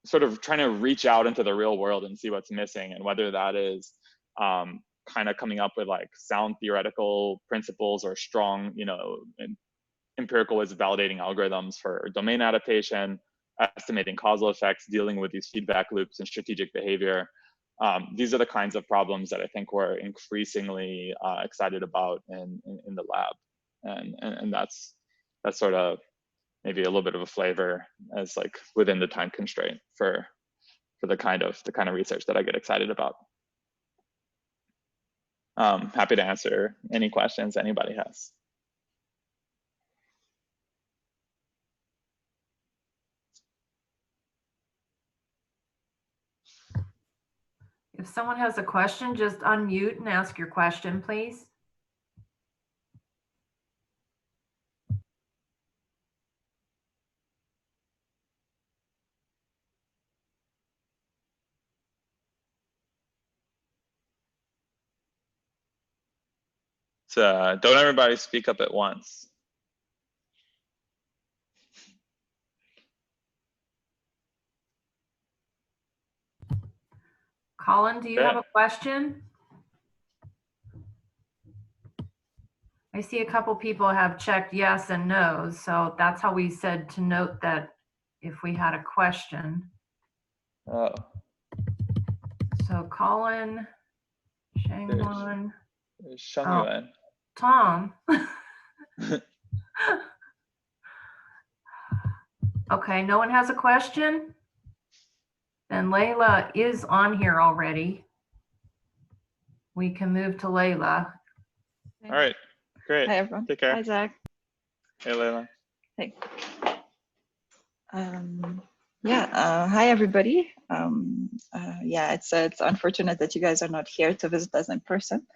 sort of trying to reach out into the real world and see what's missing, and whether that is kind of coming up with like sound theoretical principles or strong, you know, empirical ways of validating algorithms for domain adaptation, estimating causal effects, dealing with these feedback loops and strategic behavior. These are the kinds of problems that I think we're increasingly excited about in the lab, and that's sort of maybe a little bit of a flavor as like within the time constraint for the kind of research that I get excited about. Happy to answer any questions anybody has. If someone has a question, just unmute and ask your question, please. So don't everybody speak up at once. Colin, do you have a question? I see a couple people have checked yes and no, so that's how we said to note that if we had a question. Oh. So Colin, Shangwon, Shang-Yuan. Tom. Okay, no one has a question? Then Layla is on here already. We can move to Layla. All right, great. Hi, everyone. Take care. Hi, Zach. Hey, Layla. Hey. Hi, everybody. Yeah, it's unfortunate that you guys are not here to visit us in person,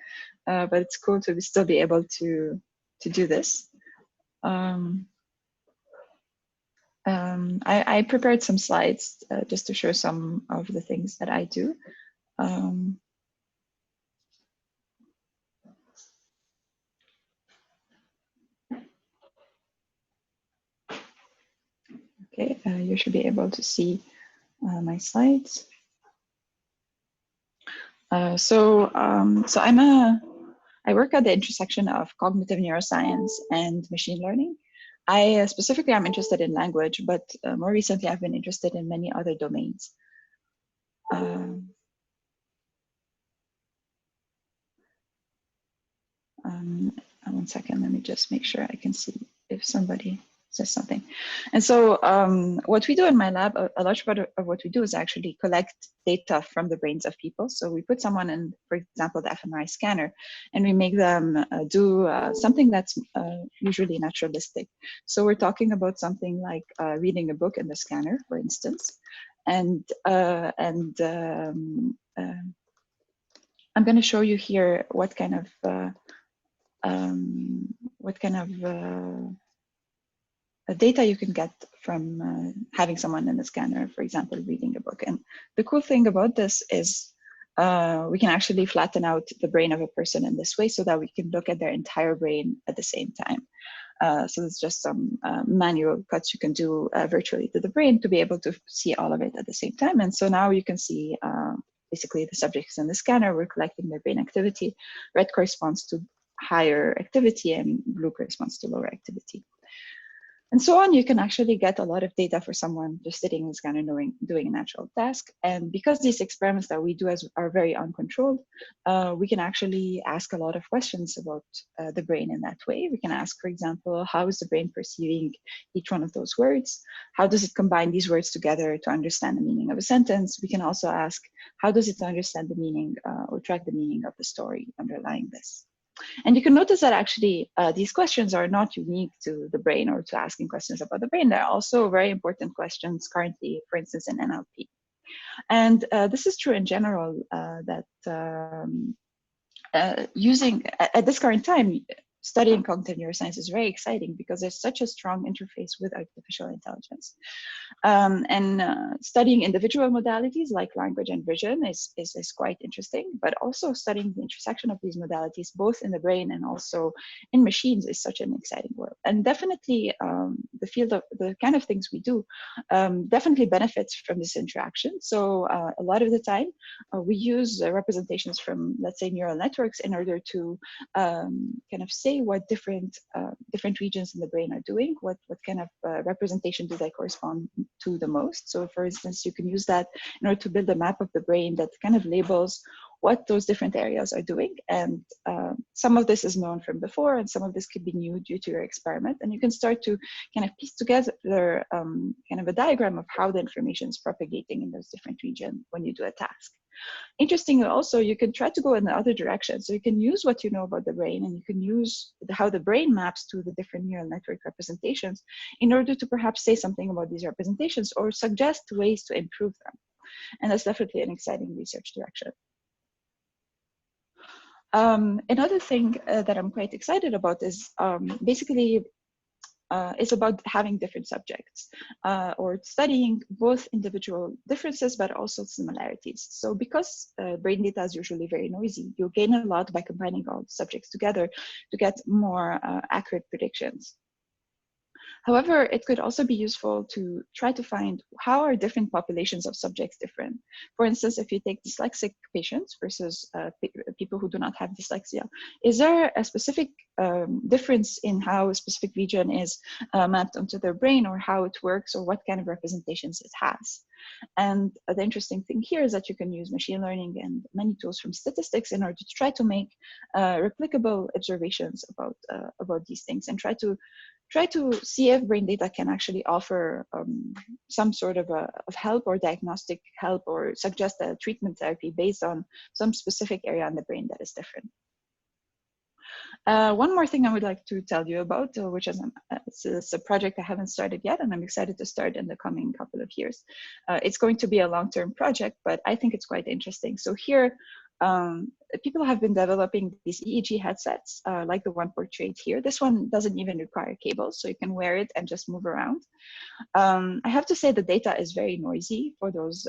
but it's cool to still be able to do this. I prepared some slides just to show some of the things that I do. Okay, you should be able to see my slides. So I work at the intersection of cognitive neuroscience and machine learning. I specifically am interested in language, but more recently I've been interested in many other domains. One second, let me just make sure I can see if somebody says something. And so what we do in my lab, a large part of what we do is actually collect data from the brains of people. So we put someone in, for example, the fMRI scanner, and we make them do something that's usually naturalistic. So we're talking about something like reading a book in the scanner, for instance. And I'm going to show you here what kind of data you can get from having someone in the scanner, for example, reading a book. And the cool thing about this is we can actually flatten out the brain of a person in this way so that we can look at their entire brain at the same time. So it's just some manual cuts you can do virtually to the brain to be able to see all of it at the same time. And so now you can see basically the subjects in the scanner, we're collecting their brain activity. Red corresponds to higher activity and blue corresponds to lower activity. And so on, you can actually get a lot of data for someone just sitting in the scanner doing a natural task. And because these experiments that we do are very uncontrolled, we can actually ask a lot of questions about the brain in that way. We can ask, for example, how is the brain perceiving each one of those words? How does it combine these words together to understand the meaning of a sentence? We can also ask, how does it understand the meaning or track the meaning of the story underlying this? And you can notice that actually these questions are not unique to the brain or to asking questions about the brain. They're also very important questions currently, for instance, in NLP. And this is true in general that using, at this current time, studying cognitive neuroscience is very exciting because there's such a strong interface with artificial intelligence. Studying individual modalities like language and vision is quite interesting, but also studying the intersection of these modalities, both in the brain and also in machines, is such an exciting world. And definitely the field of the kind of things we do definitely benefits from this interaction. So a lot of the time we use representations from, let's say, neural networks in order to kind of say what different regions in the brain are doing, what kind of representation do they correspond to the most. So for instance, you can use that in order to build a map of the brain that kind of labels what those different areas are doing. And some of this is known from before, and some of this could be new due to your experiment. And you can start to kind of piece together kind of a diagram of how the information is propagating in those different regions when you do a task. Interestingly, also, you can try to go in the other direction. So you can use what you know about the brain, and you can use how the brain maps to the different neural network representations in order to perhaps say something about these representations or suggest ways to improve them. And that's definitely an exciting research direction. Another thing that I'm quite excited about is basically it's about having different subjects or studying both individual differences but also similarities. So because brain data is usually very noisy, you gain a lot by combining all the subjects together to get more accurate predictions. However, it could also be useful to try to find how are different populations of subjects different. For instance, if you take dyslexic patients versus people who do not have dyslexia, is there a specific difference in how a specific region is mapped onto their brain, or how it works, or what kind of representations it has? And the interesting thing here is that you can use machine learning and many tools from statistics in order to try to make replicable observations about these things, and try to see if brain data can actually offer some sort of help or diagnostic help, or suggest a treatment therapy based on some specific area in the brain that is different. One more thing I would like to tell you about, which is it's a project I haven't started yet, and I'm excited to start in the coming couple of years. It's going to be a long-term project, but I think it's quite interesting. So here, people have been developing these EEG headsets, like the one portrayed here. This one doesn't even require cables, so you can wear it and just move around. I have to say the data is very noisy for those,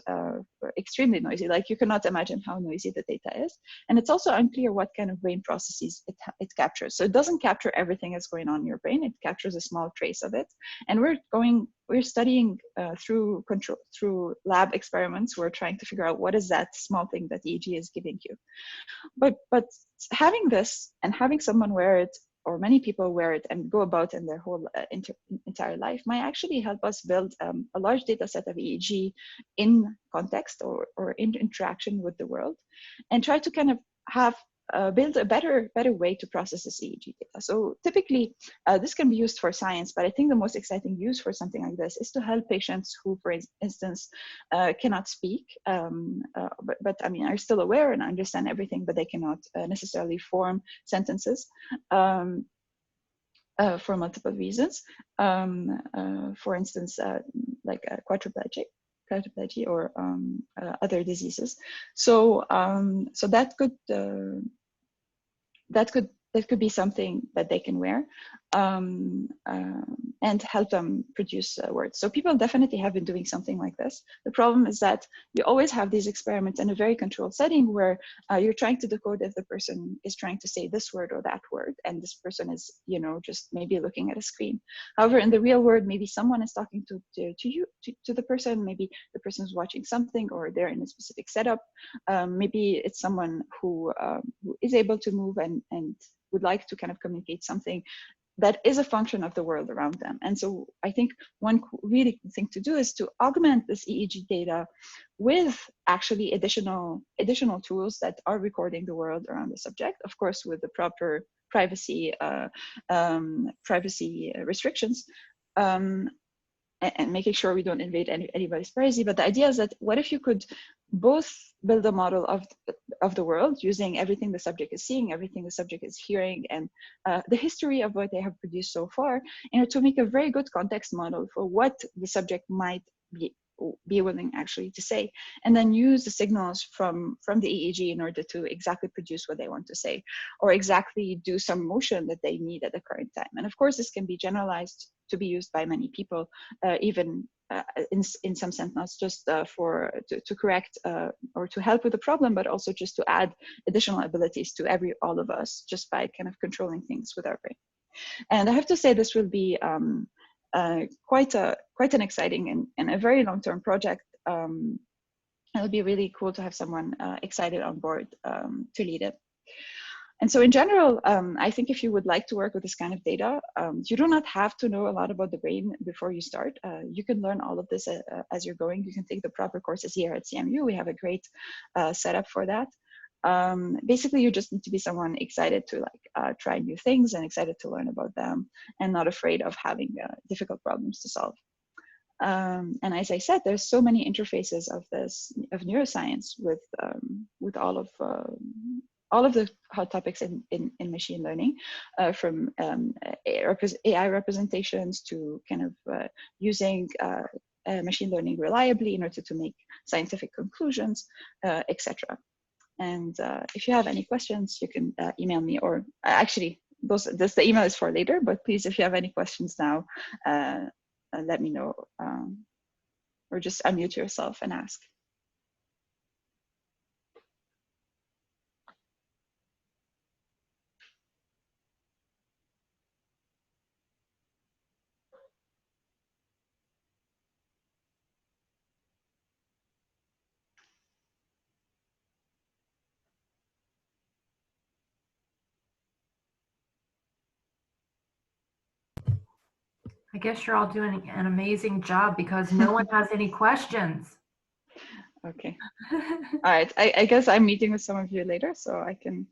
extremely noisy. Like, you cannot imagine how noisy the data is. And it's also unclear what kind of brain processes it captures. So it doesn't capture everything that's going on in your brain. It captures a small trace of it. And we're studying through lab experiments. We're trying to figure out what is that small thing that EEG is giving you. But having this and having someone wear it, or many people wear it and go about in their whole entire life, might actually help us build a large data set of EEG in context or in interaction with the world, and try to kind of have build a better way to process this EEG data. So typically, this can be used for science, but I think the most exciting use for something like this is to help patients who, for instance, cannot speak, but I mean, are still aware and understand everything, but they cannot necessarily form sentences for multiple reasons. For instance, like quadriplegic or other diseases. So so that could be something that they can wear and help them produce words. So people definitely have been doing something like this. The problem is that you always have these experiments in a very controlled setting where you're trying to decode if the person is trying to say this word or that word, and this person is, you know, just maybe looking at a screen. However, in the real world, maybe someone is talking to the person. Maybe the person is watching something, or they're in a specific setup. Maybe it's someone who is able to move and would like to kind of communicate something that is a function of the world around them. And so I think one really thing to do is to augment this EEG data with actually additional tools that are recording the world around the subject, of course, with the proper privacy restrictions, and making sure we don't invade anybody's privacy. But the idea is that what if you could both build a model of the world using everything the subject is seeing, everything the subject is hearing, and the history of what they have produced so far, in order to make a very good context model for what the subject might be, be willing actually to say, and then use the signals from the EEG in order to exactly produce what they want to say, or exactly do some motion that they need at the current time. And of course, this can be generalized to be used by many people, even in some sense, not just to correct or to help with the problem, but also just to add additional abilities to all of us, just by kind of controlling things with our brain. And I have to say, this will be quite an exciting and a very long-term project. It'll be really cool to have someone excited on board to lead it. And so in general, I think if you would like to work with this kind of data, you do not have to know a lot about the brain before you start. You can learn all of this as you're going. You can take the proper courses here at CMU. We have a great setup for that. Basically, you just need to be someone excited to try new things and excited to learn about them, and not afraid of having difficult problems to solve. And as I said, there's so many interfaces of neuroscience with all of the hot topics in machine learning, from AI representations to kind of using machine learning reliably in order to make scientific conclusions, etc. And if you have any questions, you can email me, or actually, the email is for later, but please, if you have any questions now, let me know, or just unmute yourself and ask. I guess you're all doing an amazing job because no one has any questions. Okay. All right. I guess I'm meeting with some of you later, so I can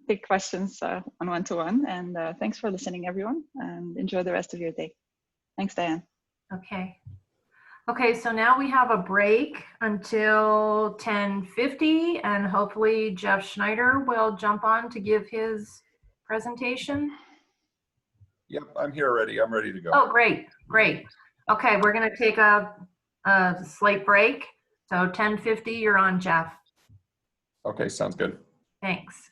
take questions on one-to-one. And thanks for listening, everyone, and enjoy the rest of your day. Thanks, Diane. Okay. Okay, so now we have a break until 10:50, and hopefully Jeff Schneider will jump on to give his presentation. Yep, I'm here already. I'm ready to go. Oh, great, great. Okay, we're gonna take a slight break. So 10:50, you're on, Jeff. Okay, sounds good. Thanks.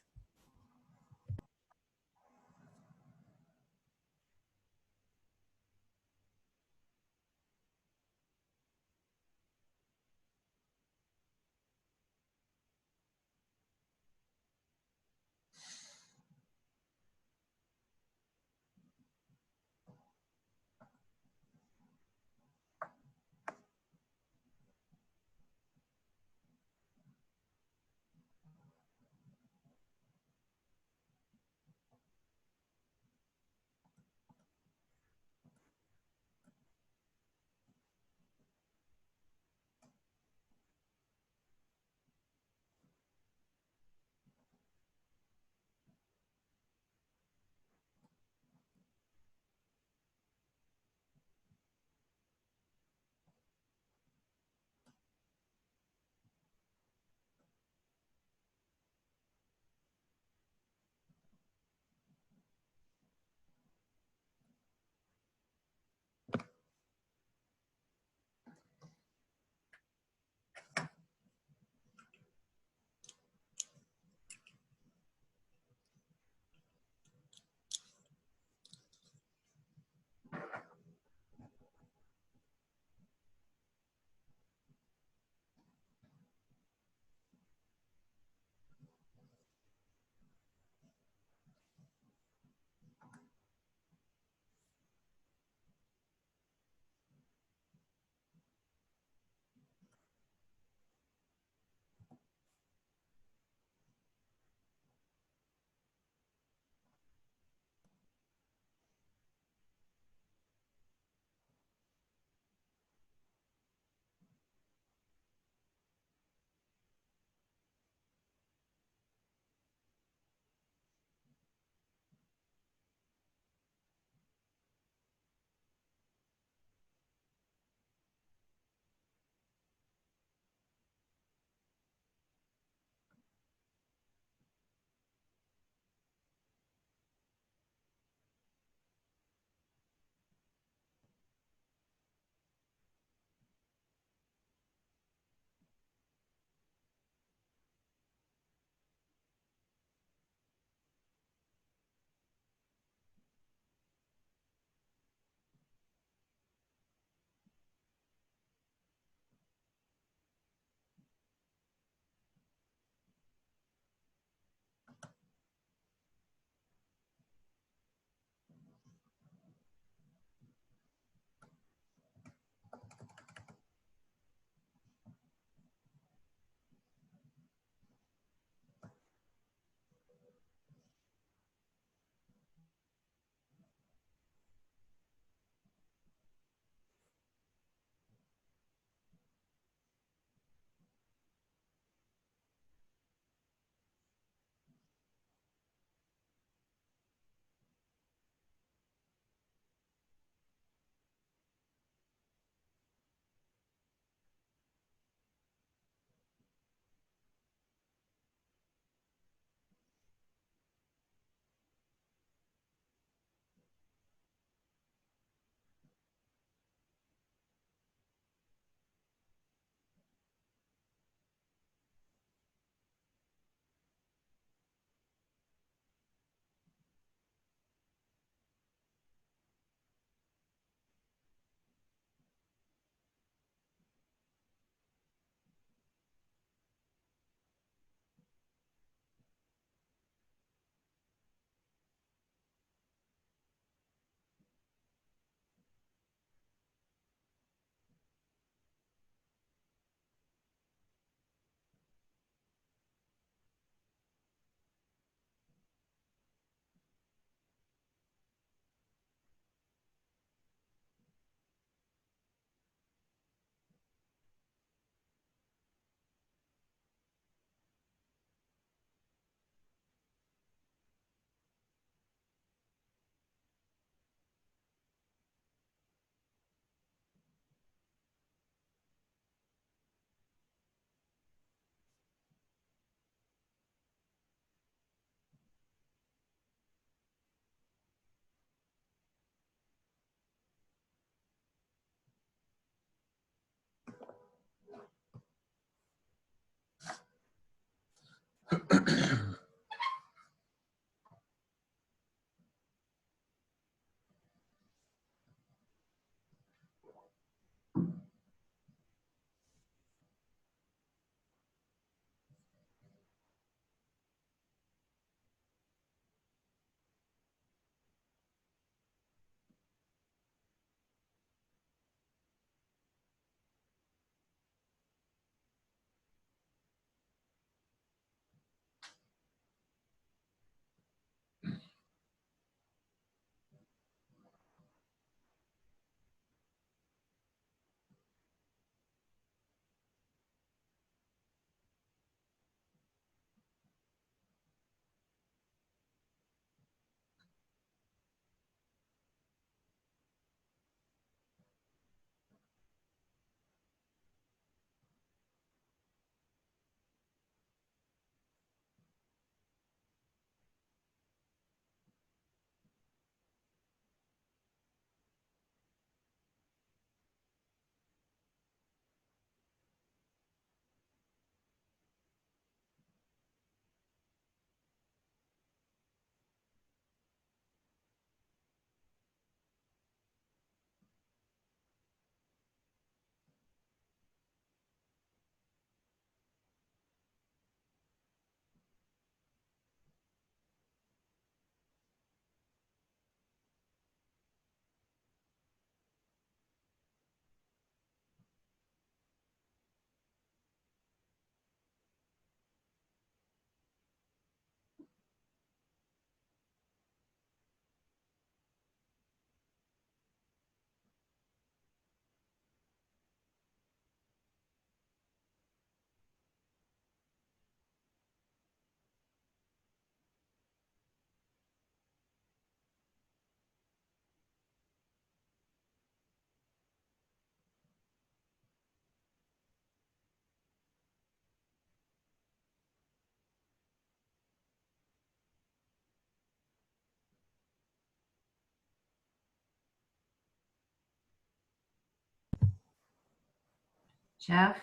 Jeff,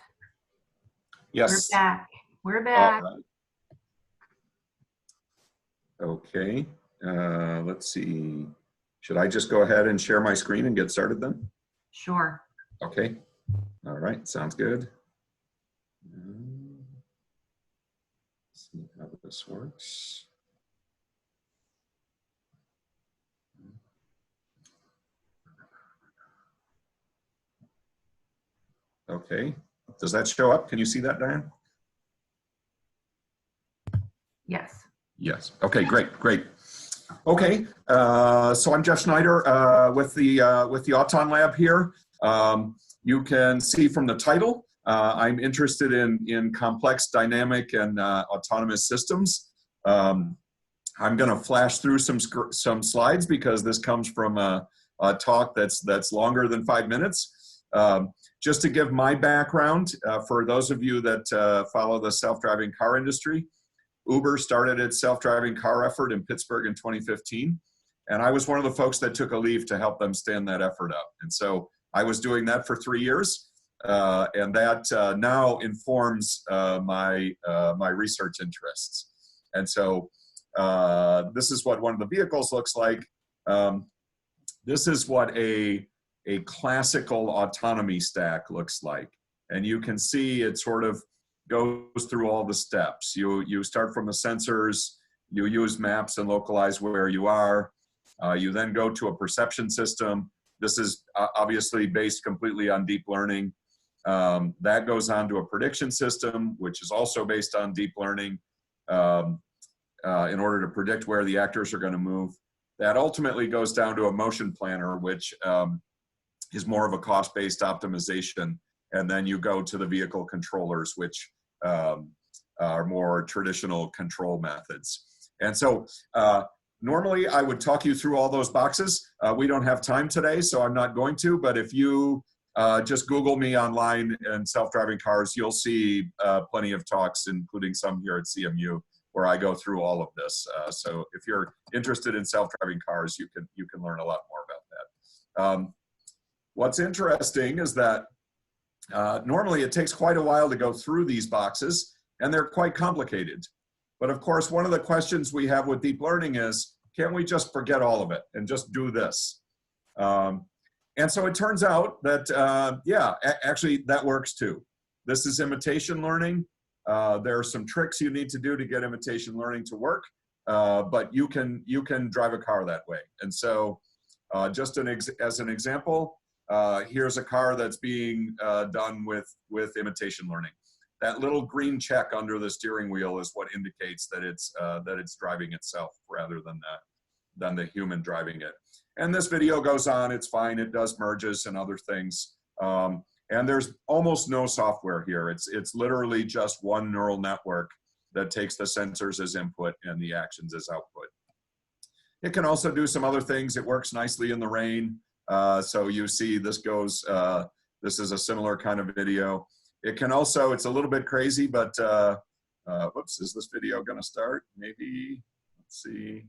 Yes. we're back. We're All back. right. Okay. Let's see. Should I just go ahead and share my screen and get started then? Sure. Okay. All right. Sounds good. Let's see how this works. Okay. Does that show up? Can you see that, Diane? Yes. Yes. Okay, great, great. Okay, so I'm Jeff Schneider with the Auton Lab here. You can see from the title, I'm interested in complex, dynamic, and autonomous systems. I'm going to flash through some slides because this comes from a talk that's longer than 5 minutes. Just to give my background, for those of you that follow the self-driving car industry, Uber started its self-driving car effort in Pittsburgh in 2015. And I was one of the folks that took a leave to help them stand that effort up. And so I was doing that for 3 years. And that now informs my research interests. And so this is what one of the vehicles looks like. This is what a classical autonomy stack looks like. And you can see it sort of goes through all the steps. You start from the sensors, you use maps and localize where you are. You then go to a perception system. This is obviously based completely on deep learning. That goes on to a prediction system, which is also based on deep learning in order to predict where the actors are going to move. That ultimately goes down to a motion planner, which is more of a cost-based optimization. And then you go to the vehicle controllers, which are more traditional control methods. And so normally I would talk you through all those boxes. We don't have time today, so I'm not going to. But if you just Google me online and self-driving cars, you'll see plenty of talks, including some here at CMU, where I go through all of this. So if you're interested in self-driving cars, you can learn a lot more about that. What's interesting is that normally it takes quite a while to go through these boxes, and they're quite complicated. But of course, one of the questions we have with deep learning is, can't we just forget all of it and just do this? And so it turns out that, yeah, actually that works too. This is imitation learning. There are some tricks you need to do to get imitation learning to work, but you can drive a car that way. And so just as an example, here's a car that's being done with imitation learning. That little green check under the steering wheel is what indicates that it's driving itself rather than the human driving it. And this video goes on, it's fine, it does merges and other things. And there's almost no software here. It's literally just one neural network that takes the sensors as input and the actions as output. It can also do some other things. It works nicely in the rain. So you see this goes, this is a similar kind of video. It can also, it's a little bit crazy, but whoops, is this video gonna start? Maybe, let's see.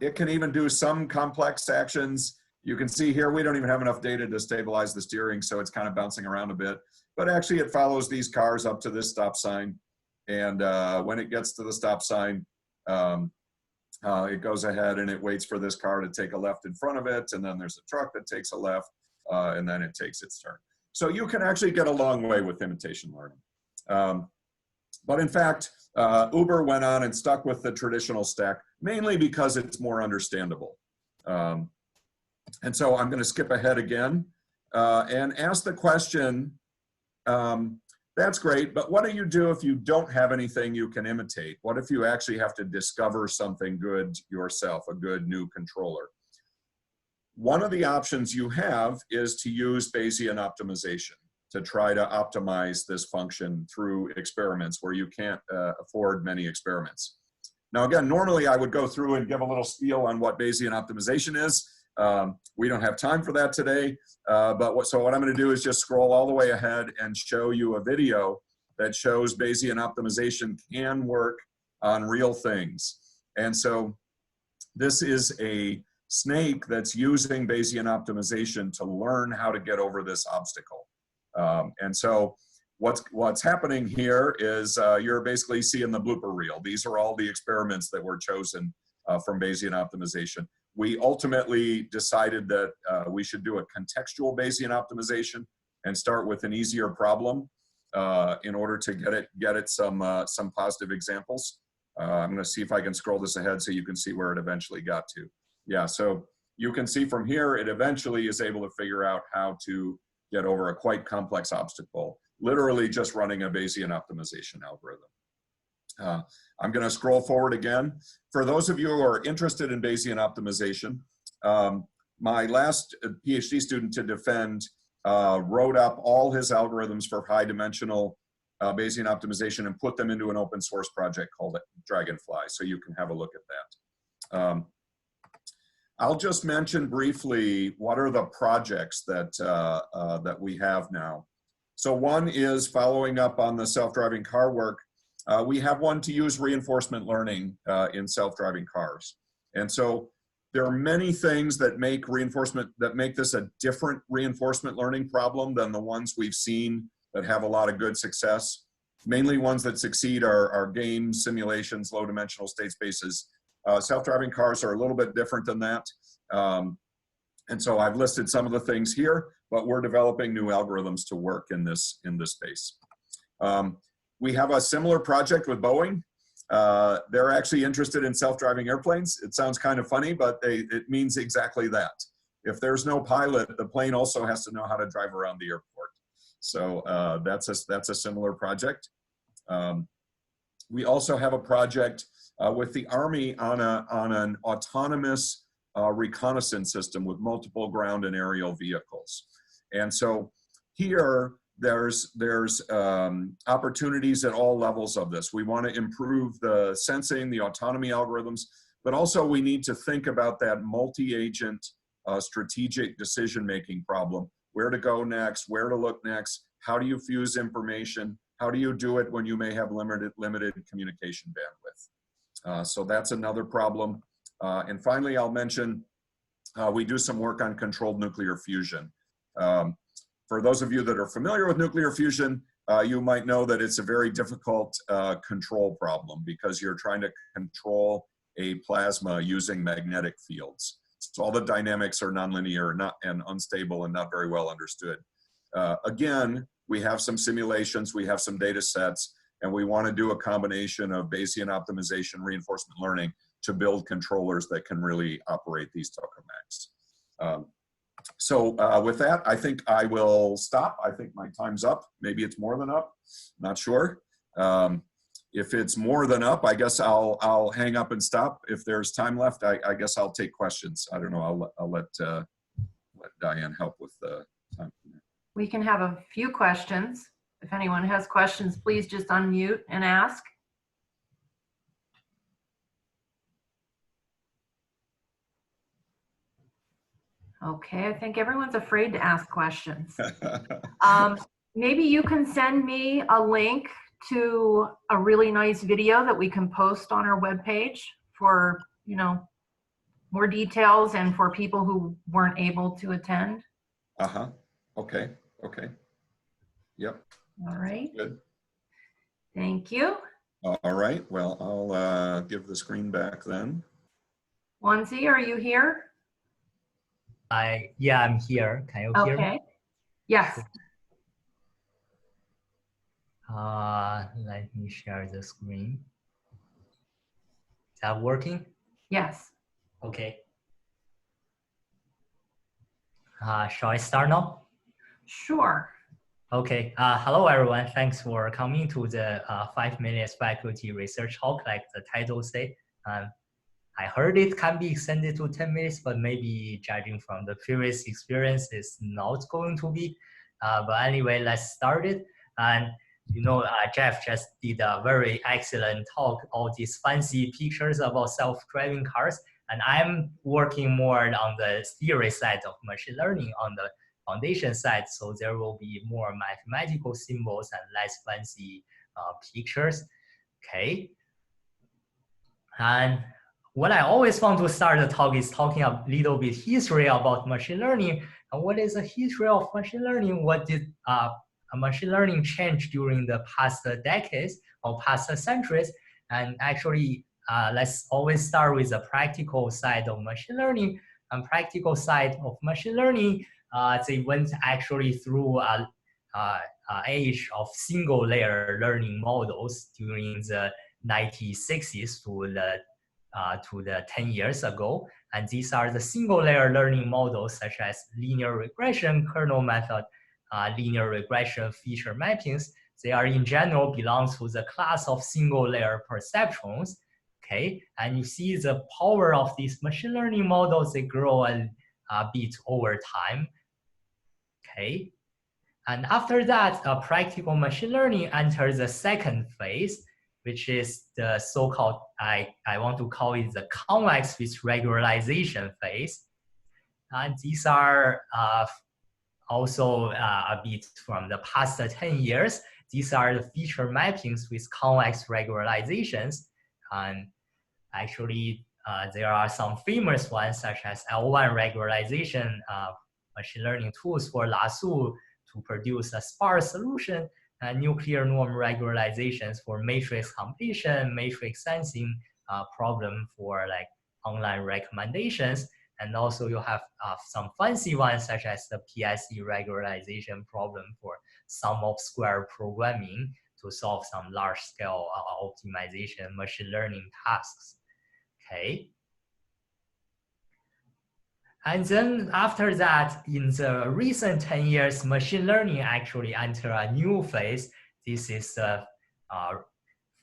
It can even do some complex actions. You can see here, we don't even have enough data to stabilize the steering, so it's kind of bouncing around a bit. But actually it follows these cars up to this stop sign. And when it gets to the stop sign, it goes ahead and it waits for this car to take a left in front of it. And then there's a truck that takes a left, and then it takes its turn. So you can actually get a long way with imitation learning. But in fact, Uber went on and stuck with the traditional stack, mainly because it's more understandable. And so I'm going to skip ahead again and ask the question, that's great, but what do you do if you don't have anything you can imitate? What if you actually have to discover something good yourself, a good new controller? One of the options you have is to use Bayesian optimization to try to optimize this function through experiments where you can't afford many experiments. Now again, normally I would go through and give a little spiel on what Bayesian optimization is. We don't have time for that today, so what I'm going to do is just scroll all the way ahead and show you a video that shows Bayesian optimization can work on real things. And so this is a snake that's using Bayesian optimization to learn how to get over this obstacle. And so what's happening here is you're basically seeing the blooper reel. These are all the experiments that were chosen from Bayesian optimization. We ultimately decided that we should do a contextual Bayesian optimization and start with an easier problem in order to get it some positive examples. I'm going to see if I can scroll this ahead so you can see where it eventually got to. Yeah, so you can see from here, it eventually is able to figure out how to get over a quite complex obstacle, literally just running a Bayesian optimization algorithm. I'm going to scroll forward again. For those of you who are interested in Bayesian optimization, my last PhD student to defend wrote up all his algorithms for high dimensional Bayesian optimization and put them into an open source project called Dragonfly, so you can have a look at that. I'll just mention briefly what are the projects that, that we have now. So one is following up on the self-driving car work. We have one to use reinforcement learning in self-driving cars. And so there are many things that make this a different reinforcement learning problem than the ones we've seen that have a lot of good success. Mainly ones that succeed are games, simulations, low dimensional state spaces. Self-driving cars are a little bit different than that. And so I've listed some of the things here, but we're developing new algorithms to work in this space. We have a similar project with Boeing. They're actually interested in self-driving airplanes. It sounds kind of funny, but it means exactly that. If there's no pilot, the plane also has to know how to drive around the airport. So that's a similar project. We also have a project with the Army on an autonomous reconnaissance system with multiple ground and aerial vehicles. And so here, there's opportunities at all levels of this. We want to improve the sensing, the autonomy algorithms, but also we need to think about that multi-agent strategic decision-making problem. Where to go next, where to look next, how do you fuse information, how do you do it when you may have limited communication bandwidth. So that's another problem. And finally, I'll mention we do some work on controlled nuclear fusion. For those of you that are familiar with nuclear fusion, you might know that it's a very difficult control problem because you're trying to control a plasma using magnetic fields. So all the dynamics are nonlinear and unstable and not very well understood. Again, we have some simulations, we have some data sets, and we want to do a combination of Bayesian optimization, reinforcement learning to build controllers that can really operate these tokamaks. So with that, I think I will stop. I think my time's up. Maybe it's more than up, not sure. If it's more than up, I guess I'll hang up and stop. If there's time left, I guess I'll take questions. I don't know, I'll let Diane help with the time. We can have a few questions. If anyone has questions, please just unmute and ask. Okay, I think everyone's afraid to ask questions. Maybe you can send me a link to a really nice video that we can post on our webpage for, more details and for people who weren't able to attend. Okay. Okay. Yep. All right. Good. Thank you. All right. Well, I'll give the screen back then. Wanzi, are you here? Yeah, I'm here. Can you hear me? Okay. Yes. Let me share the screen. Is that working? Yes. Okay. Shall I start now? Sure. Okay. Hello, everyone. Thanks for coming to the 5 minutes faculty research talk, like the title say. I heard it can be extended to 10 minutes, but maybe judging from the previous experience, it's not going to be. But anyway, let's start it. And Jeff just did a very excellent talk, all these fancy pictures about self-driving cars. And I'm working more on the theory side of machine learning on the foundation side. So there will be more mathematical symbols and less fancy pictures. Okay. And what I always want to start the talk is talking a little bit history about machine learning. And what is the history of machine learning? What did machine learning change during the past decades or past centuries? And actually, let's always start with the practical side of machine learning. And practical side of machine learning, they went actually through a age of single layer learning models during the 1960s to the 10 years ago. And these are the single layer learning models such as linear regression, kernel method, linear regression, feature mappings. They are in general belong to the class of single layer perceptrons. Okay, and you see the power of these machine learning models, they grow a bit over time. Okay, and after that, practical machine learning enters the second phase, which is the so-called, I want to call it the convex with regularization phase. And these are also a bit from the past 10 years. These are the feature mappings with convex regularizations. And actually, there are some famous ones such as L1 regularization machine learning tools for lasso to produce a sparse solution, and nuclear norm regularizations for matrix completion, matrix sensing problem for like online recommendations. And also you have some fancy ones such as the Ph.D. regularization problem for sum of square programming to solve some large scale optimization machine learning tasks. Okay. And then after that, in the recent 10 years, machine learning actually entered a new phase. This is a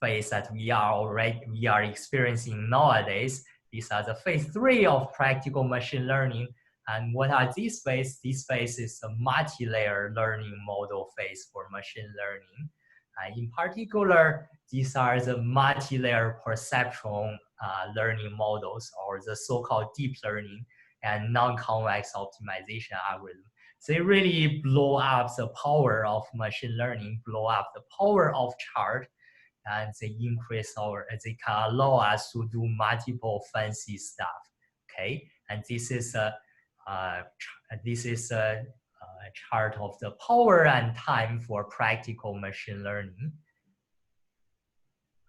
phase that we are experiencing nowadays. These are the phase 3 of practical machine learning. And what are these phases? This phase is a multi-layer learning model phase for machine learning. In particular, these are the multi-layer perceptron learning models, or the so-called deep learning and non-convex optimization algorithm. They really blow up the power of machine learning, blow up the power of chart, and they increase they can allow us to do multiple fancy stuff. Okay, and this is a chart of the power and time for practical machine learning.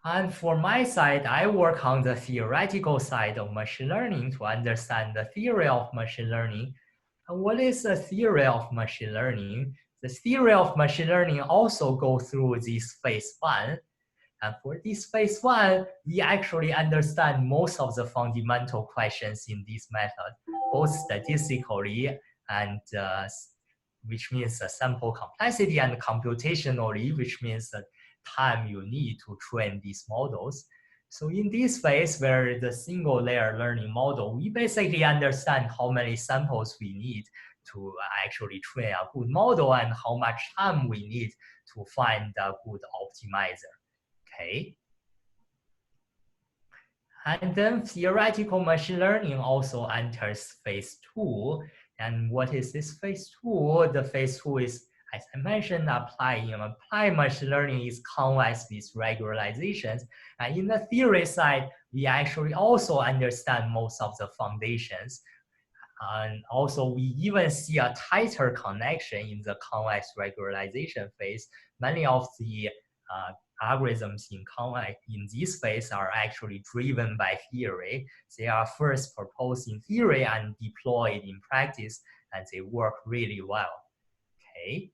And for my side, I work on the theoretical side of machine learning to understand the theory of machine learning. And what is the theory of machine learning? The theory of machine learning also goes through this phase 1. And for this phase 1, we actually understand most of the fundamental questions in this method, both statistically and which means the sample complexity, and computationally, which means the time you need to train these models. So in this phase, where the single layer learning model, we basically understand how many samples we need to actually train a good model and how much time we need to find a good optimizer. Okay. And then theoretical machine learning also enters phase 2. And what is this phase 2? The phase 2 is, as I mentioned, applied machine learning is convex with regularizations. And in the theory side, we actually also understand most of the foundations. And also we even see a tighter connection in the convex regularization phase. Many of the algorithms in this phase are actually driven by theory. They are first proposed in theory and deployed in practice, and they work really well. Okay.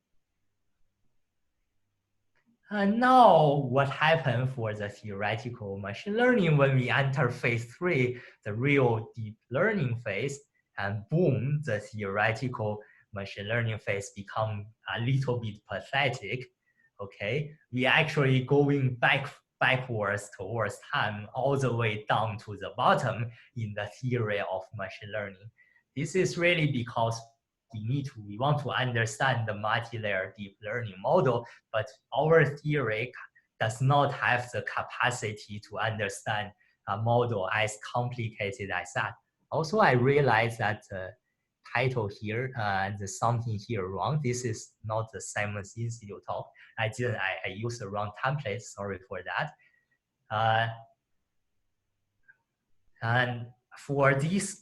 And now what happened for the theoretical machine learning when we enter phase 3, the real deep learning phase, and boom, the theoretical machine learning phase become a little bit pathetic. Okay, we actually going backwards towards time, all the way down to the bottom in the theory of machine learning. This is really because we want to understand the multi-layer deep learning model, but our theory does not have the capacity to understand a model as complicated as that. Also, I realized that title here and something here wrong. This is not the Simon's Institute talk. I used the wrong template. Sorry for that. And for this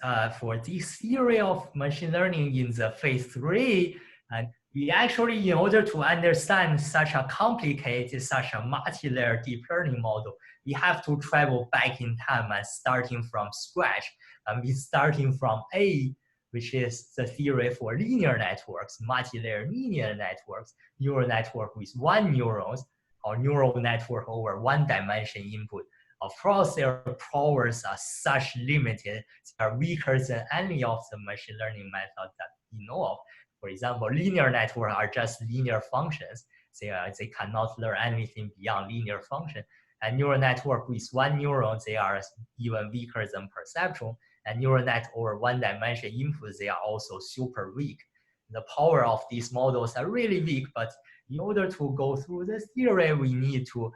theory of machine learning in the phase 3, and we actually, in order to understand such a complicated, such a multi-layer deep learning model, we have to travel back in time and starting from scratch. And we starting from A, which is the theory for linear networks, multi-layer linear networks, neural network with one neurons, or neural network over one dimension input. Of course, their powers are such limited, they are weaker than any of the machine learning methods that we know of. For example, linear networks are just linear functions. They cannot learn anything beyond linear function. And neural network with one neuron, they are even weaker than perceptron. And neural net over one dimension input, they are also super weak. The power of these models are really weak, but in order to go through this theory, we need to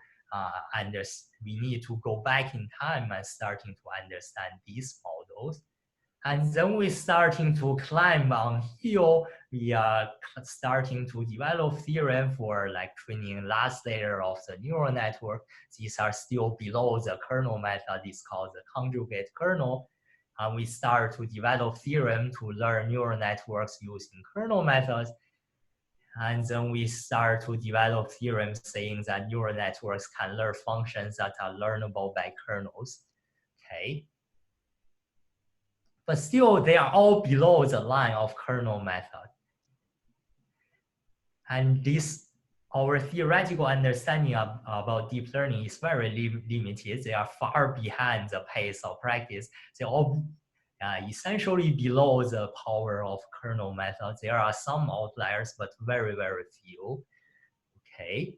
go back in time and starting to understand these models. And then we starting to climb on hill. We are starting to develop theorem for like training last layer of the neural network. These are still below the kernel method. It's called the conjugate kernel. And we start to develop theorem to learn neural networks using kernel methods. And then we start to develop theorems saying that neural networks can learn functions that are learnable by kernels. Okay. But still, they are all below the line of kernel method. And our theoretical understanding about deep learning is very limited. They are far behind the pace of practice. They all essentially below the power of kernel methods. There are some outliers, but very, very few. Okay.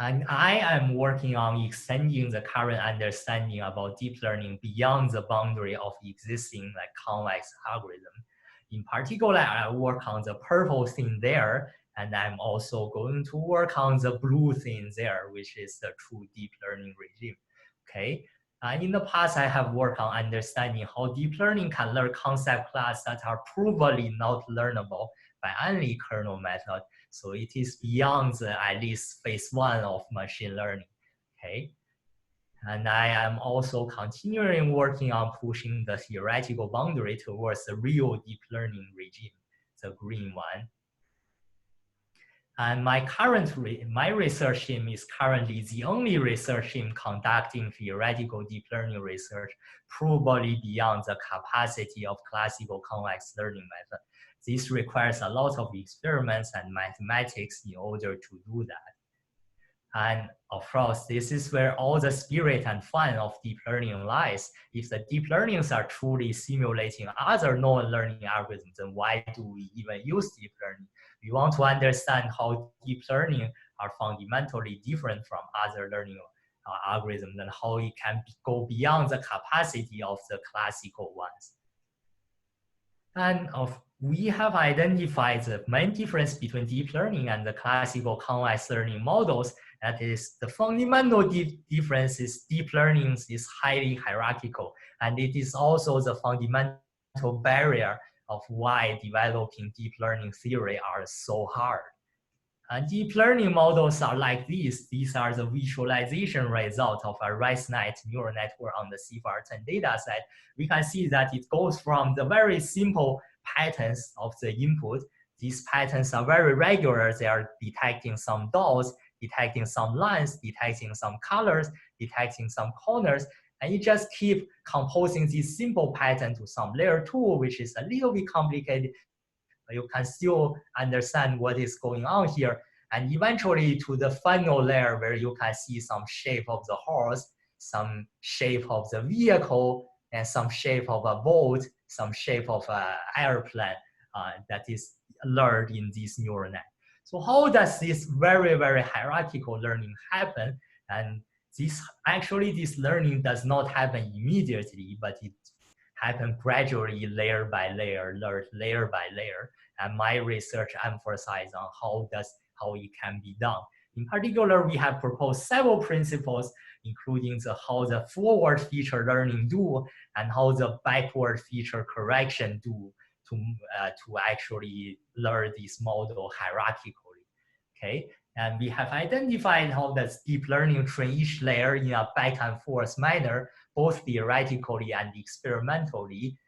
And I am working on extending the current understanding about deep learning beyond the boundary of existing like convex algorithm. In particular, I work on the purple thing there, and I'm also going to work on the blue thing there, which is the true deep learning regime. Okay. In the past, I have worked on understanding how deep learning can learn concept class that are provably not learnable by any kernel method. So it is beyond the at least phase 1 of machine learning. Okay. And I am also continuing working on pushing the theoretical boundary towards the real deep learning regime, the green one. And my research team is currently the only research team conducting theoretical deep learning research, probably beyond the capacity of classical convex learning method. This requires a lot of experiments and mathematics in order to do that. And of course, this is where all the spirit and fun of deep learning lies. If the deep learnings are truly simulating other known learning algorithms, then why do we even use deep learning? We want to understand how deep learning are fundamentally different from other learning algorithms and how it can go beyond the capacity of the classical ones. And we have identified the main difference between deep learning and the classical convex learning models. That is, the fundamental difference is deep learning is highly hierarchical, and it is also the fundamental barrier of why developing deep learning theory are so hard. And deep learning models are like these. These are the visualization result of a ResNet neural network on the CFAR10 dataset. We can see that it goes from the very simple patterns of the input. These patterns are very regular. They are detecting some dots, detecting some lines, detecting some colors, detecting some corners, and you just keep composing this simple pattern to some layer 2, which is a little bit complicated, but you can still understand what is going on here. And eventually to the final layer where you can see some shape of the horse, some shape of the vehicle, and some shape of a boat, some shape of an airplane that is learned in this neural net. So how does this very, very hierarchical learning happen? And this learning does not happen immediately, but it happens gradually, layer by layer, layer by layer. And my research emphasizes on how it can be done. In particular, we have proposed several principles, including how the forward feature learning do and how the backward feature correction do to actually learn this model hierarchically. Okay, And we have identified how the deep learning train each layer in a back and forth manner, both theoretically and experimentally.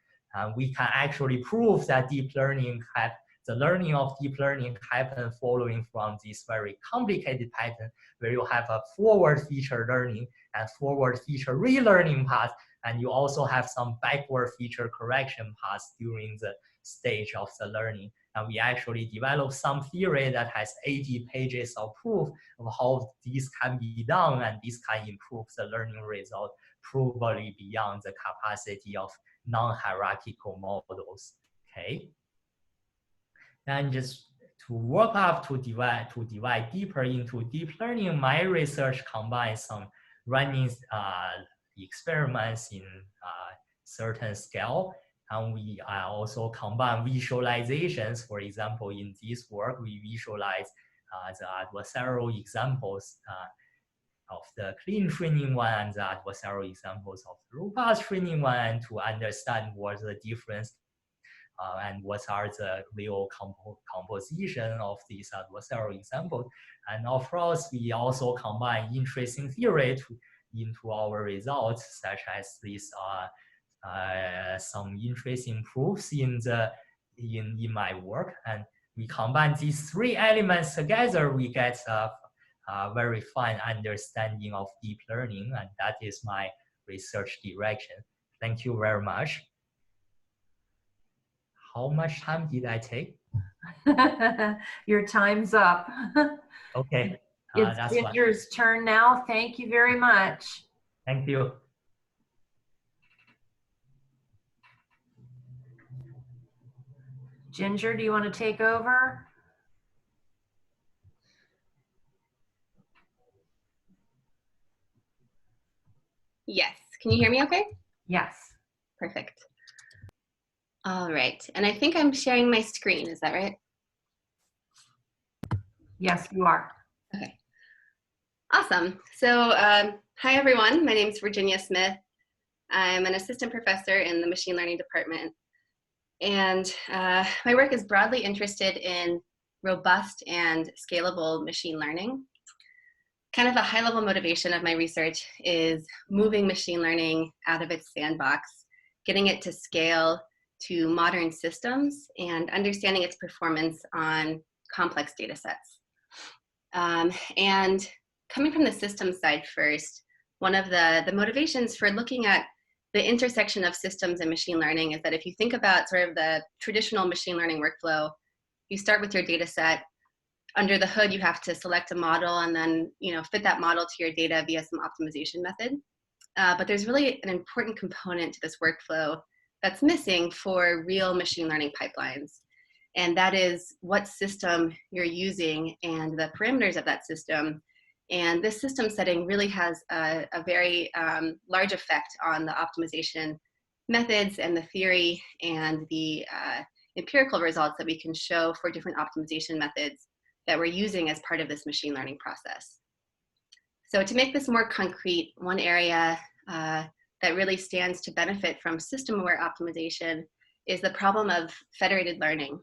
We can actually prove that the learning of deep learning happen following from this very complicated pattern where you have a forward feature learning and forward feature relearning path, and you also have some backward feature correction paths during the stage of the learning. And we actually developed some theory that has 80 pages of proof of how this can be done, and this can improve the learning result probably beyond the capacity of non-hierarchical models. Okay. And just to work up to divide deeper into deep learning, my research combines some running experiments in certain scale. And we also combine visualizations. For example, in this work, we visualize the adversarial examples of the clean training one and the adversarial examples of the robust training one to understand what's the difference and what are the real composition of these adversarial examples. And of course, we also combine interesting theory into our results, such as these some interesting proofs in my work. And we combine these three elements together, we get a very fine understanding of deep learning, and that is my research direction. Thank you very much. How much time did I take? Your time's up. Okay. It's Ginger's turn now. Thank you very much. Thank you. Ginger, do you want to take over? Yes. Can you hear me okay? Yes. Perfect. All right. And I think I'm sharing my screen. Is that right? Yes, you are. Okay. Awesome. So hi, everyone. My name is Virginia Smith. I'm an assistant professor in the machine learning department. And my work is broadly interested in robust and scalable machine learning. Kind of a high-level motivation of my research is moving machine learning out of its sandbox, getting it to scale to modern systems, and understanding its performance on complex data sets. And coming from the systems side first, one of the motivations for looking at the intersection of systems and machine learning is that if you think about sort of the traditional machine learning workflow, you start with your data set. Under the hood, you have to select a model and then fit that model to your data via some optimization method. But there's really an important component to this workflow that's missing for real machine learning pipelines. And that is what system you're using and the parameters of that system. And this system setting really has a very large effect on the optimization methods and the theory and the empirical results that we can show for different optimization methods that we're using as part of this machine learning process. So to make this more concrete, one area that really stands to benefit from system-aware optimization is the problem of federated learning.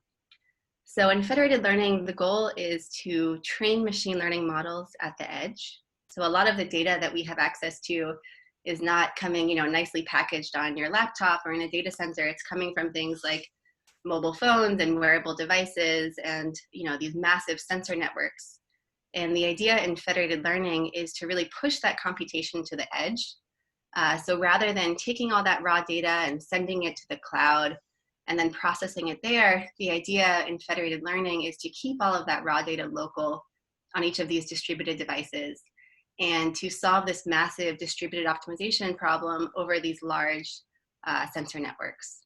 So in federated learning, the goal is to train machine learning models at the edge. So a lot of the data that we have access to is not coming nicely packaged on your laptop or in a data center. It's coming from things like mobile phones and wearable devices and these massive sensor networks. And the idea in federated learning is to really push that computation to the edge. So rather than taking all that raw data and sending it to the cloud and then processing it there, the idea in federated learning is to keep all of that raw data local on each of these distributed devices and to solve this massive distributed optimization problem over these large sensor networks.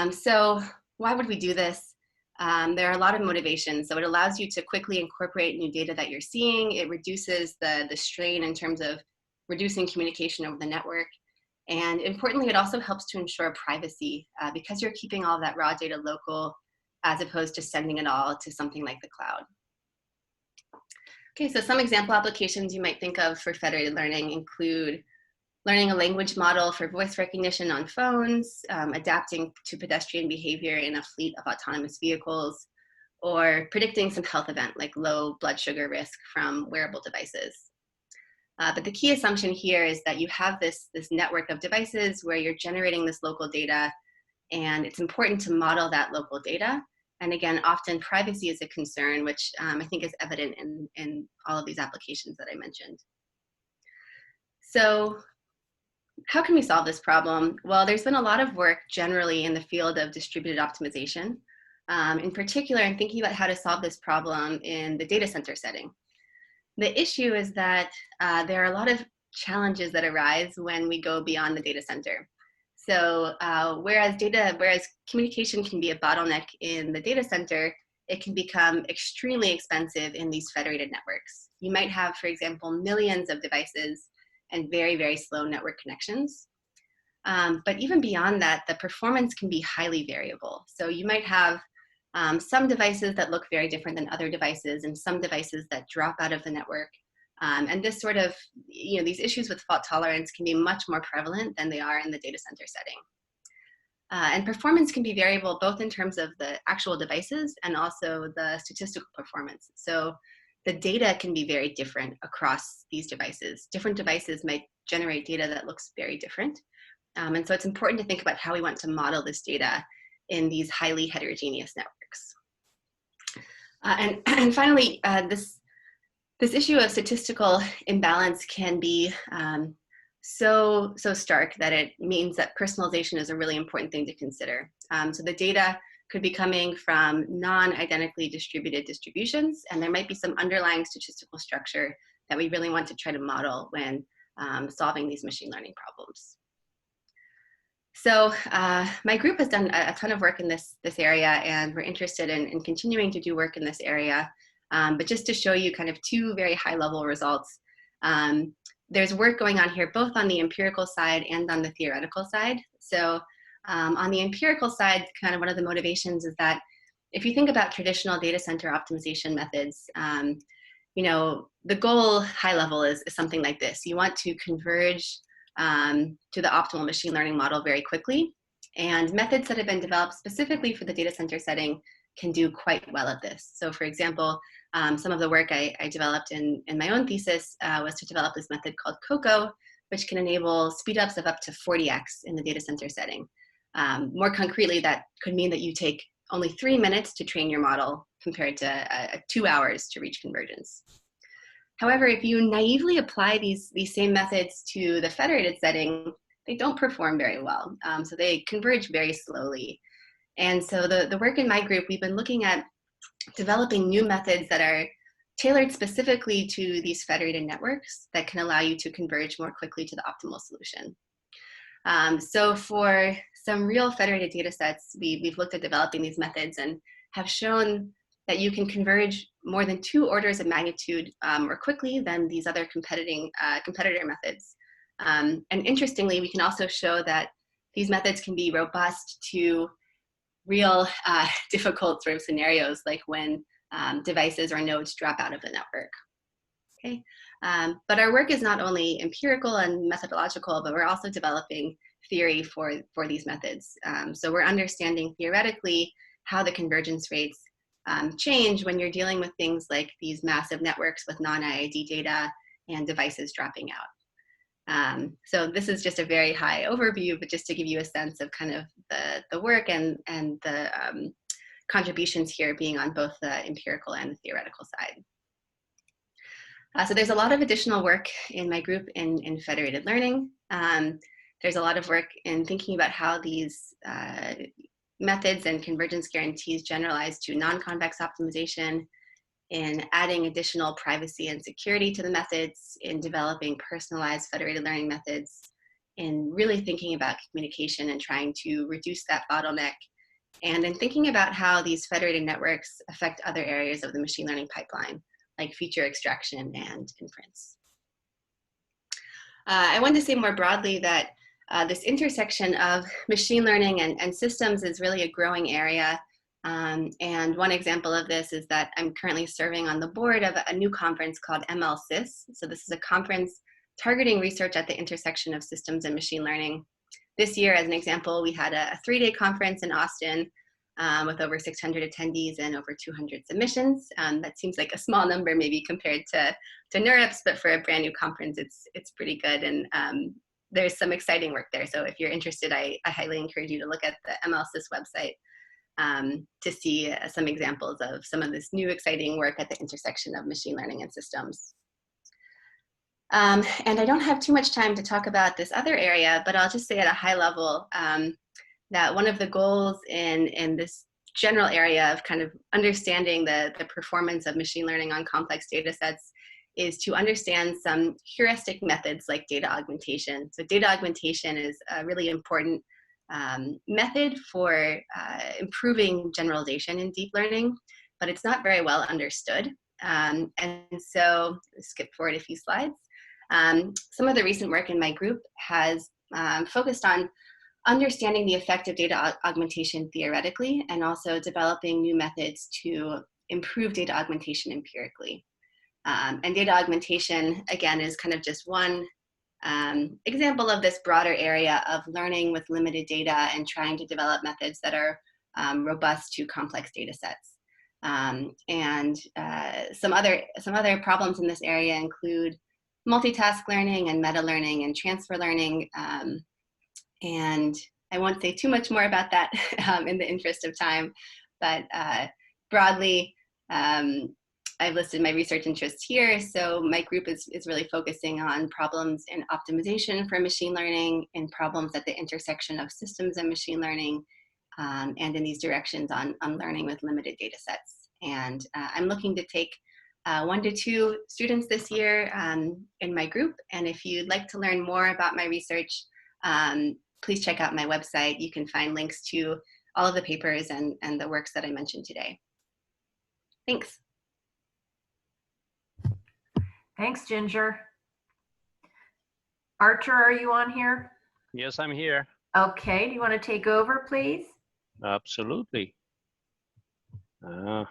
So why would we do this? There are a lot of motivations. So it allows you to quickly incorporate new data that you're seeing. It reduces the strain in terms of reducing communication over the network. And importantly, it also helps to ensure privacy because you're keeping all of that raw data local as opposed to sending it all to something like the cloud. Okay, so some example applications you might think of for federated learning include learning a language model for voice recognition on phones, adapting to pedestrian behavior in a fleet of autonomous vehicles, or predicting some health event like low blood sugar risk from wearable devices. But the key assumption here is that you have this network of devices where you're generating this local data, and it's important to model that local data. And again, often privacy is a concern, which I think is evident in all of these applications that I mentioned. So how can we solve this problem? Well, there's been a lot of work generally in the field of distributed optimization. In particular, I'm thinking about how to solve this problem in the data center setting. The issue is that there are a lot of challenges that arise when we go beyond the data center. So whereas communication can be a bottleneck in the data center, it can become extremely expensive in these federated networks. You might have, for example, millions of devices and very, very slow network connections. But even beyond that, the performance can be highly variable. So you might have some devices that look very different than other devices, and some devices that drop out of the network. And this sort of, these issues with fault tolerance can be much more prevalent than they are in the data center setting. And performance can be variable both in terms of the actual devices and also the statistical performance. So the data can be very different across these devices. Different devices might generate data that looks very different. And so it's important to think about how we want to model this data in these highly heterogeneous networks. And finally, this issue of statistical imbalance can be so stark that it means that personalization is a really important thing to consider. So the data could be coming from non-identically distributed distributions, and there might be some underlying statistical structure that we really want to try to model when solving these machine learning problems. So my group has done a ton of work in this area, and we're interested in continuing to do work in this area. But just to show you kind of two very high level results, there's work going on here both on the empirical side and on the theoretical side. So on the empirical side, kind of one of the motivations is that if you think about traditional data center optimization methods, the goal high level is something like this. You want to converge to the optimal machine learning model very quickly. And methods that have been developed specifically for the data center setting can do quite well at this. So for example, some of the work I developed in my own thesis was to develop this method called COCO, which can enable speedups of up to 40x in the data center setting. More concretely, that could mean that you take only 3 minutes to train your model compared to 2 hours to reach convergence. However, if you naively apply these same methods to the federated setting, they don't perform very well. So they converge very slowly. And so the work in my group, we've been looking at developing new methods that are tailored specifically to these federated networks that can allow you to converge more quickly to the optimal solution. So for some real federated data sets, we've looked at developing these methods and have shown that you can converge more than 2 orders of magnitude more quickly than these other competitor methods. And interestingly, we can also show that these methods can be robust to real difficult sort of scenarios, like when devices or nodes drop out of the network. Okay, but our work is not only empirical and methodological, but we're also developing theory for these methods. So we're understanding theoretically how the convergence rates change when you're dealing with things like these massive networks with non-IID data and devices dropping out. So this is just a very high overview, but just to give you a sense of kind of the work and the contributions here being on both the empirical and the theoretical side. So there's a lot of additional work in my group in federated learning. There's a lot of work in thinking about how these methods and convergence guarantees generalize to non-convex optimization, in adding additional privacy and security to the methods, in developing personalized federated learning methods, in really thinking about communication and trying to reduce that bottleneck, and in thinking about how these federated networks affect other areas of the machine learning pipeline, like feature extraction and inference. I want to say more broadly that this intersection of machine learning and systems is really a growing area. And one example of this is that I'm currently serving on the board of a new conference called MLSys. So this is a conference targeting research at the intersection of systems and machine learning. This year, as an example, we had a 3-day conference in Austin with over 600 attendees and over 200 submissions. That seems like a small number maybe compared to NeurIPS, but for a brand new conference, it's pretty good. And there's some exciting work there. So if you're interested, I highly encourage you to look at the MLSys website to see some examples of some of this new exciting work at the intersection of machine learning and systems. And I don't have too much time to talk about this other area, but I'll just say at a high level that one of the goals in this general area of kind of understanding the performance of machine learning on complex data sets is to understand some heuristic methods like data augmentation. So data augmentation is a really important method for improving generalization in deep learning, but it's not very well understood. And so, skip forward a few slides. Some of the recent work in my group has focused on understanding the effect of data augmentation theoretically, and also developing new methods to improve data augmentation empirically. And data augmentation, again, is kind of just one example of this broader area of learning with limited data and trying to develop methods that are robust to complex data sets. And some other problems in this area include multitask learning and meta learning and transfer learning. And I won't say too much more about that in the interest of time, but broadly, I've listed my research interests here. So my group is really focusing on problems in optimization for machine learning and problems at the intersection of systems and machine learning, and in these directions on learning with limited data sets. And I'm looking to take 1 to 2 students this year in my group. And if you'd like to learn more about my research, please check out my website. You can find links to all of the papers and the works that I mentioned today. Thanks. Thanks, Ginger. Archer, are you on here? Yes, I'm here. Okay, do you want to take over, please? Absolutely. I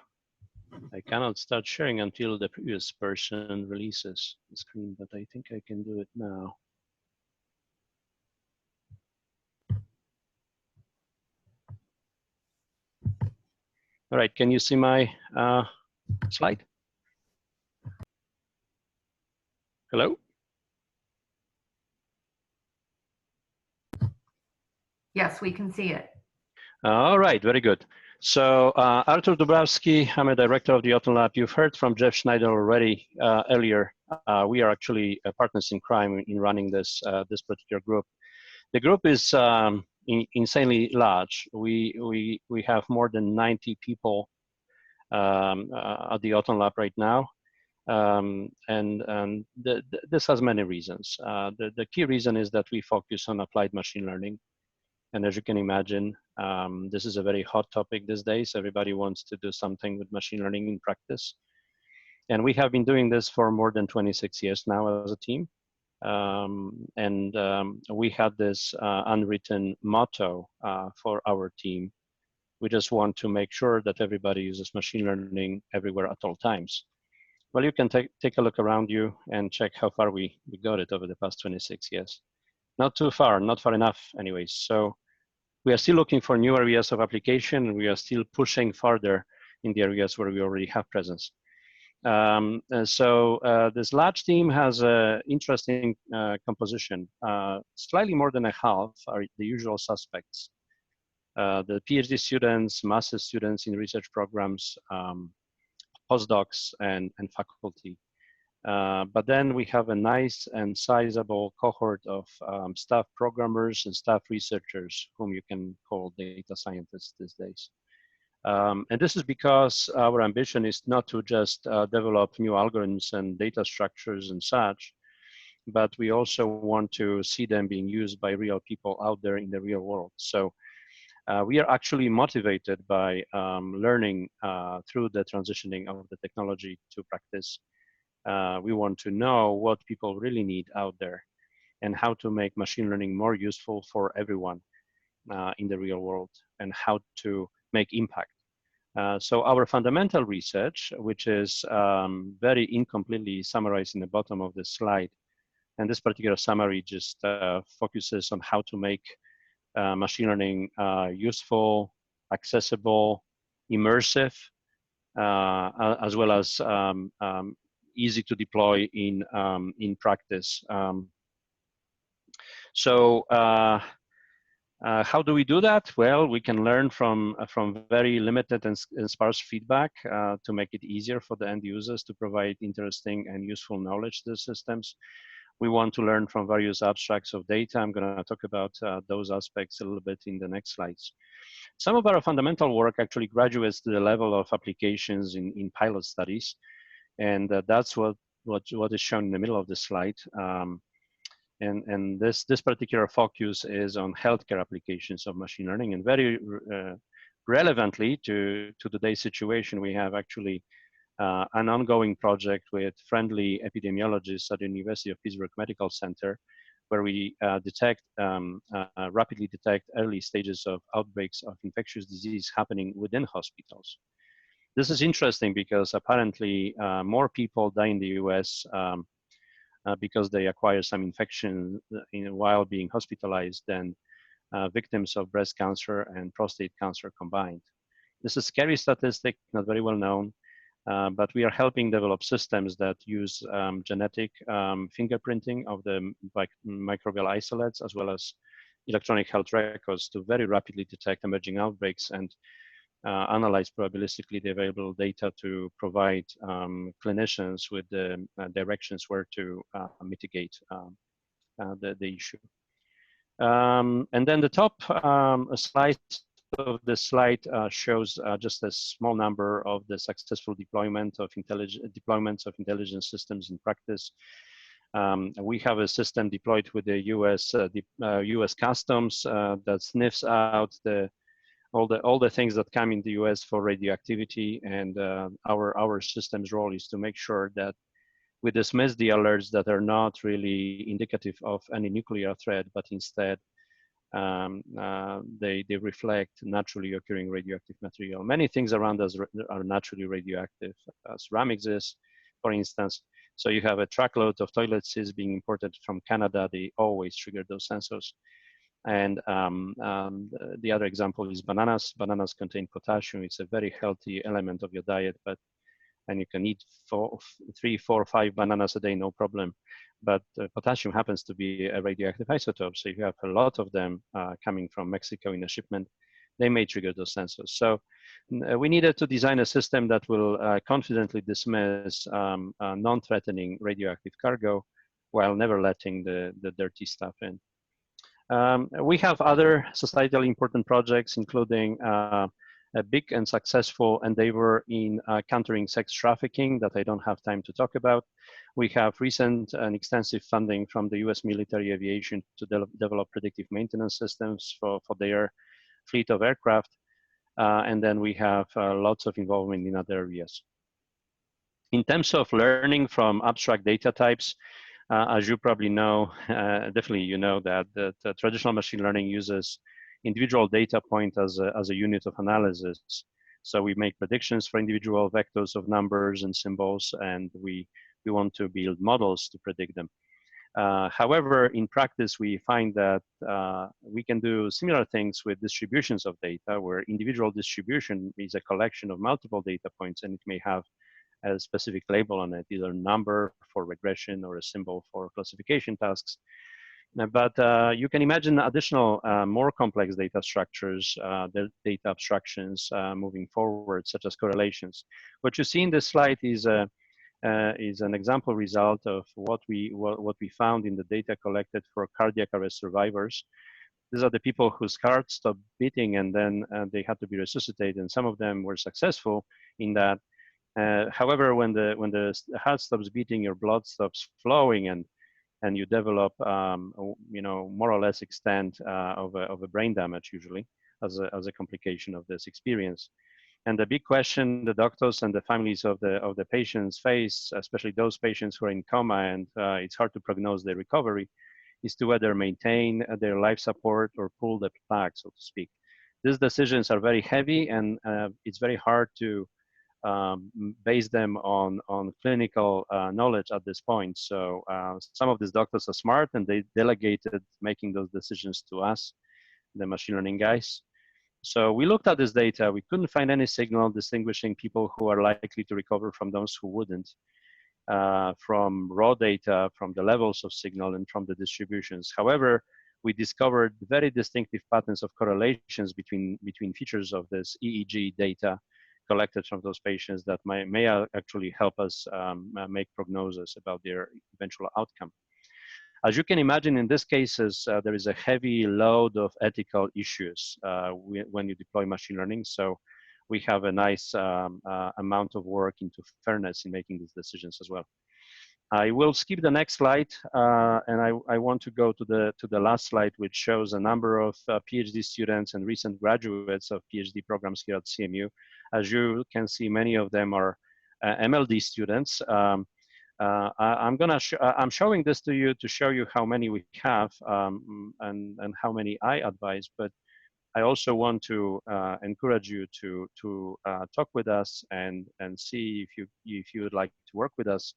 cannot start sharing until the previous person releases the screen, but I think I can do it now. All right, can you see my slide? Hello? Yes, we can see it. All right, very good. So Artur Dubravsky, I'm a director of the Autumn Lab. You've heard from Jeff Schneider already earlier. We are actually partners in crime in running this particular group. The group is insanely large. We have more than 90 people at the Autumn Lab right now. This has many reasons. The key reason is that we focus on applied machine learning. And as you can imagine, this is a very hot topic these days. Everybody wants to do something with machine learning in practice. And we have been doing this for more than 26 years now as a team. We had this unwritten motto for our team. We just want to make sure that everybody uses machine learning everywhere at all times. Well, you can take a look around you and check how far we got it over the past 26 years. Not too far, not far enough anyways. So we are still looking for new areas of application, and we are still pushing farther in the areas where we already have presence. This large team has an interesting composition. Slightly more than a half are the usual suspects. The PhD students, master students in research programs, postdocs, and faculty. But then we have a nice and sizable cohort of staff programmers and staff researchers, whom you can call data scientists these days. And this is because our ambition is not to just develop new algorithms and data structures and such, but we also want to see them being used by real people out there in the real world. So we are actually motivated by learning through the transitioning of the technology to practice. We want to know what people really need out there and how to make machine learning more useful for everyone in the real world and how to make impact. So our fundamental research, which is very incompletely summarized in the bottom of the slide, and this particular summary just focuses on how to make machine learning useful, accessible, immersive, as well as easy to deploy in practice. How do we do that? Well, we can learn from very limited and sparse feedback to make it easier for the end users to provide interesting and useful knowledge to the systems. We want to learn from various abstracts of data. I'm going to talk about those aspects a little bit in the next slides. Some of our fundamental work actually graduates to the level of applications in pilot studies, and that's what is shown in the middle of the slide. And this particular focus is on healthcare applications of machine learning, and very relevantly to today's situation, we have actually an ongoing project with friendly epidemiologists at the University of Pittsburgh Medical Center, where we rapidly detect early stages of outbreaks of infectious disease happening within hospitals. This is interesting because apparently more people die in the US because they acquire some infection while being hospitalized than victims of breast cancer and prostate cancer combined. This is a scary statistic, not very well known, but we are helping develop systems that use genetic fingerprinting of the microbial isolates, as well as electronic health records, to very rapidly detect emerging outbreaks and analyze probabilistically the available data to provide clinicians with the directions where to mitigate the issue. And then the top slide of the slide shows just a small number of the successful deployments of intelligence systems in practice. We have a system deployed with the US Customs that sniffs out all the things that come in the US for radioactivity, and our system's role is to make sure that we dismiss the alerts that are not really indicative of any nuclear threat, but instead they reflect naturally occurring radioactive material. Many things around us are naturally radioactive. Ceramics is, for instance. So you have a truckload of toilet seats being imported from Canada. They always trigger those sensors. And the other example is bananas. Bananas contain potassium. It's a very healthy element of your diet, and you can eat 3, 4, 5 bananas a day, no problem. But potassium happens to be a radioactive isotope. So if you have a lot of them coming from Mexico in a shipment, they may trigger those sensors. So we needed to design a system that will confidently dismiss non-threatening radioactive cargo while never letting the dirty stuff in. We have other societally important projects, including a big and successful endeavor in countering sex trafficking that I don't have time to talk about. We have recent and extensive funding from the US military aviation to develop predictive maintenance systems for their fleet of aircraft. And then we have lots of involvement in other areas. In terms of learning from abstract data types, as you probably know, definitely you know that the traditional machine learning uses individual data point as a unit of analysis. So we make predictions for individual vectors of numbers and symbols, and we want to build models to predict them. However, in practice, we find that we can do similar things with distributions of data, where individual distribution is a collection of multiple data points, and it may have a specific label on it, either a number for regression or a symbol for classification tasks. But you can imagine additional, more complex data structures, the data abstractions moving forward, such as correlations. What you see in this slide is an example result of what we found in the data collected for cardiac arrest survivors. These are the people whose heart stopped beating, and then they had to be resuscitated, and some of them were successful in that. However, when the heart stops beating, your blood stops flowing, and you develop, more or less extent of a brain damage, usually as a complication of this experience. And the big question the doctors and the families of the patients face, especially those patients who are in coma and it's hard to prognose their recovery, is to whether maintain their life support or pull the plug, so to speak. These decisions are very heavy, and it's very hard to base them on clinical knowledge at this point. So some of these doctors are smart, and they delegated making those decisions to us, the machine learning guys. So we looked at this data. We couldn't find any signal distinguishing people who are likely to recover from those who wouldn't, from raw data, from the levels of signal, and from the distributions. However, we discovered very distinctive patterns of correlations between features of this EEG data collected from those patients that may actually help us make prognosis about their eventual outcome. As you can imagine, in these cases, there is a heavy load of ethical issues when you deploy machine learning. So we have a nice amount of work into fairness in making these decisions as well. I will skip the next slide, and I want to go to the last slide, which shows a number of PhD students and recent graduates of PhD programs here at CMU. As you can see, many of them are MLD students. I'm showing this to you to show you how many we have and how many I advise, but I also want to encourage you to talk with us and see if you would like to work with us,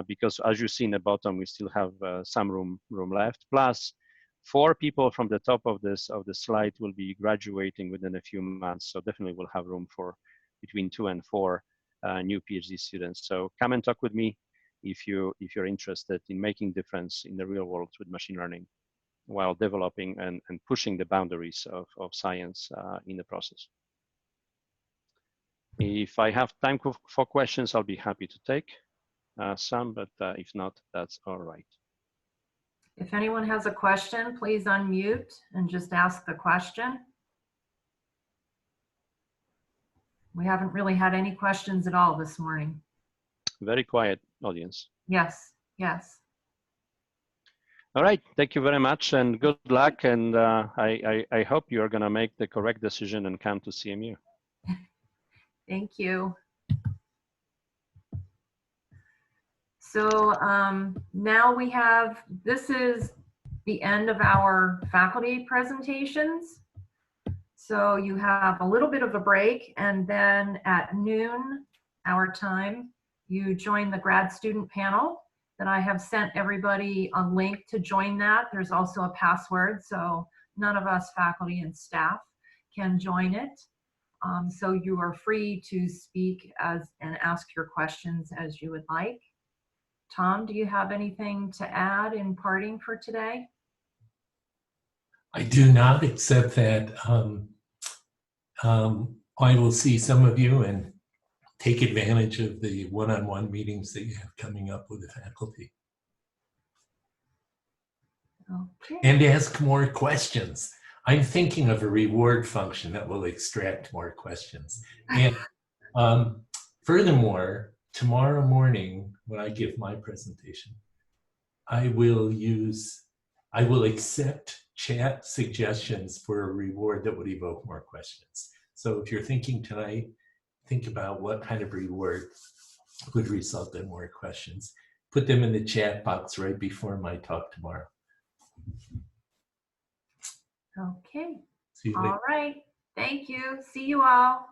because as you see in the bottom, we still have some room left. Plus, 4 people from the top of the slide will be graduating within a few months, so definitely we'll have room for between 2 and 4 new PhD students. So come and talk with me if you're interested in making difference in the real world with machine learning, while developing and pushing the boundaries of science in the process. If I have time for questions, I'll be happy to take some, but if not, that's all right. If anyone has a question, please unmute and just ask the question. We haven't really had any questions at all this morning. Very quiet audience. Yes, yes. All right, thank you very much and good luck. And I hope you're gonna make the correct decision and come to CMU. Thank you. So now we have, this is the end of our faculty presentations. So you have a little bit of a break, and then at noon, our time, you join the grad student panel that I have sent everybody a link to join that. There's also a password, so none of us faculty and staff can join it. So you are free to speak and ask your questions as you would like. Tom, do you have anything to add in parting for today? I do not, except that I will see some of you and take advantage of the one-on-one meetings that you have coming up with the faculty. Okay. And ask more questions. I'm thinking of a reward function that will extract more questions. And furthermore, tomorrow morning, when I give my presentation, I will accept chat suggestions for a reward that would evoke more questions. So if you're thinking tonight, think about what kind of reward would result in more questions. Put them in the chat box right before my talk tomorrow. Okay. See you later. All right. Thank you. See you all.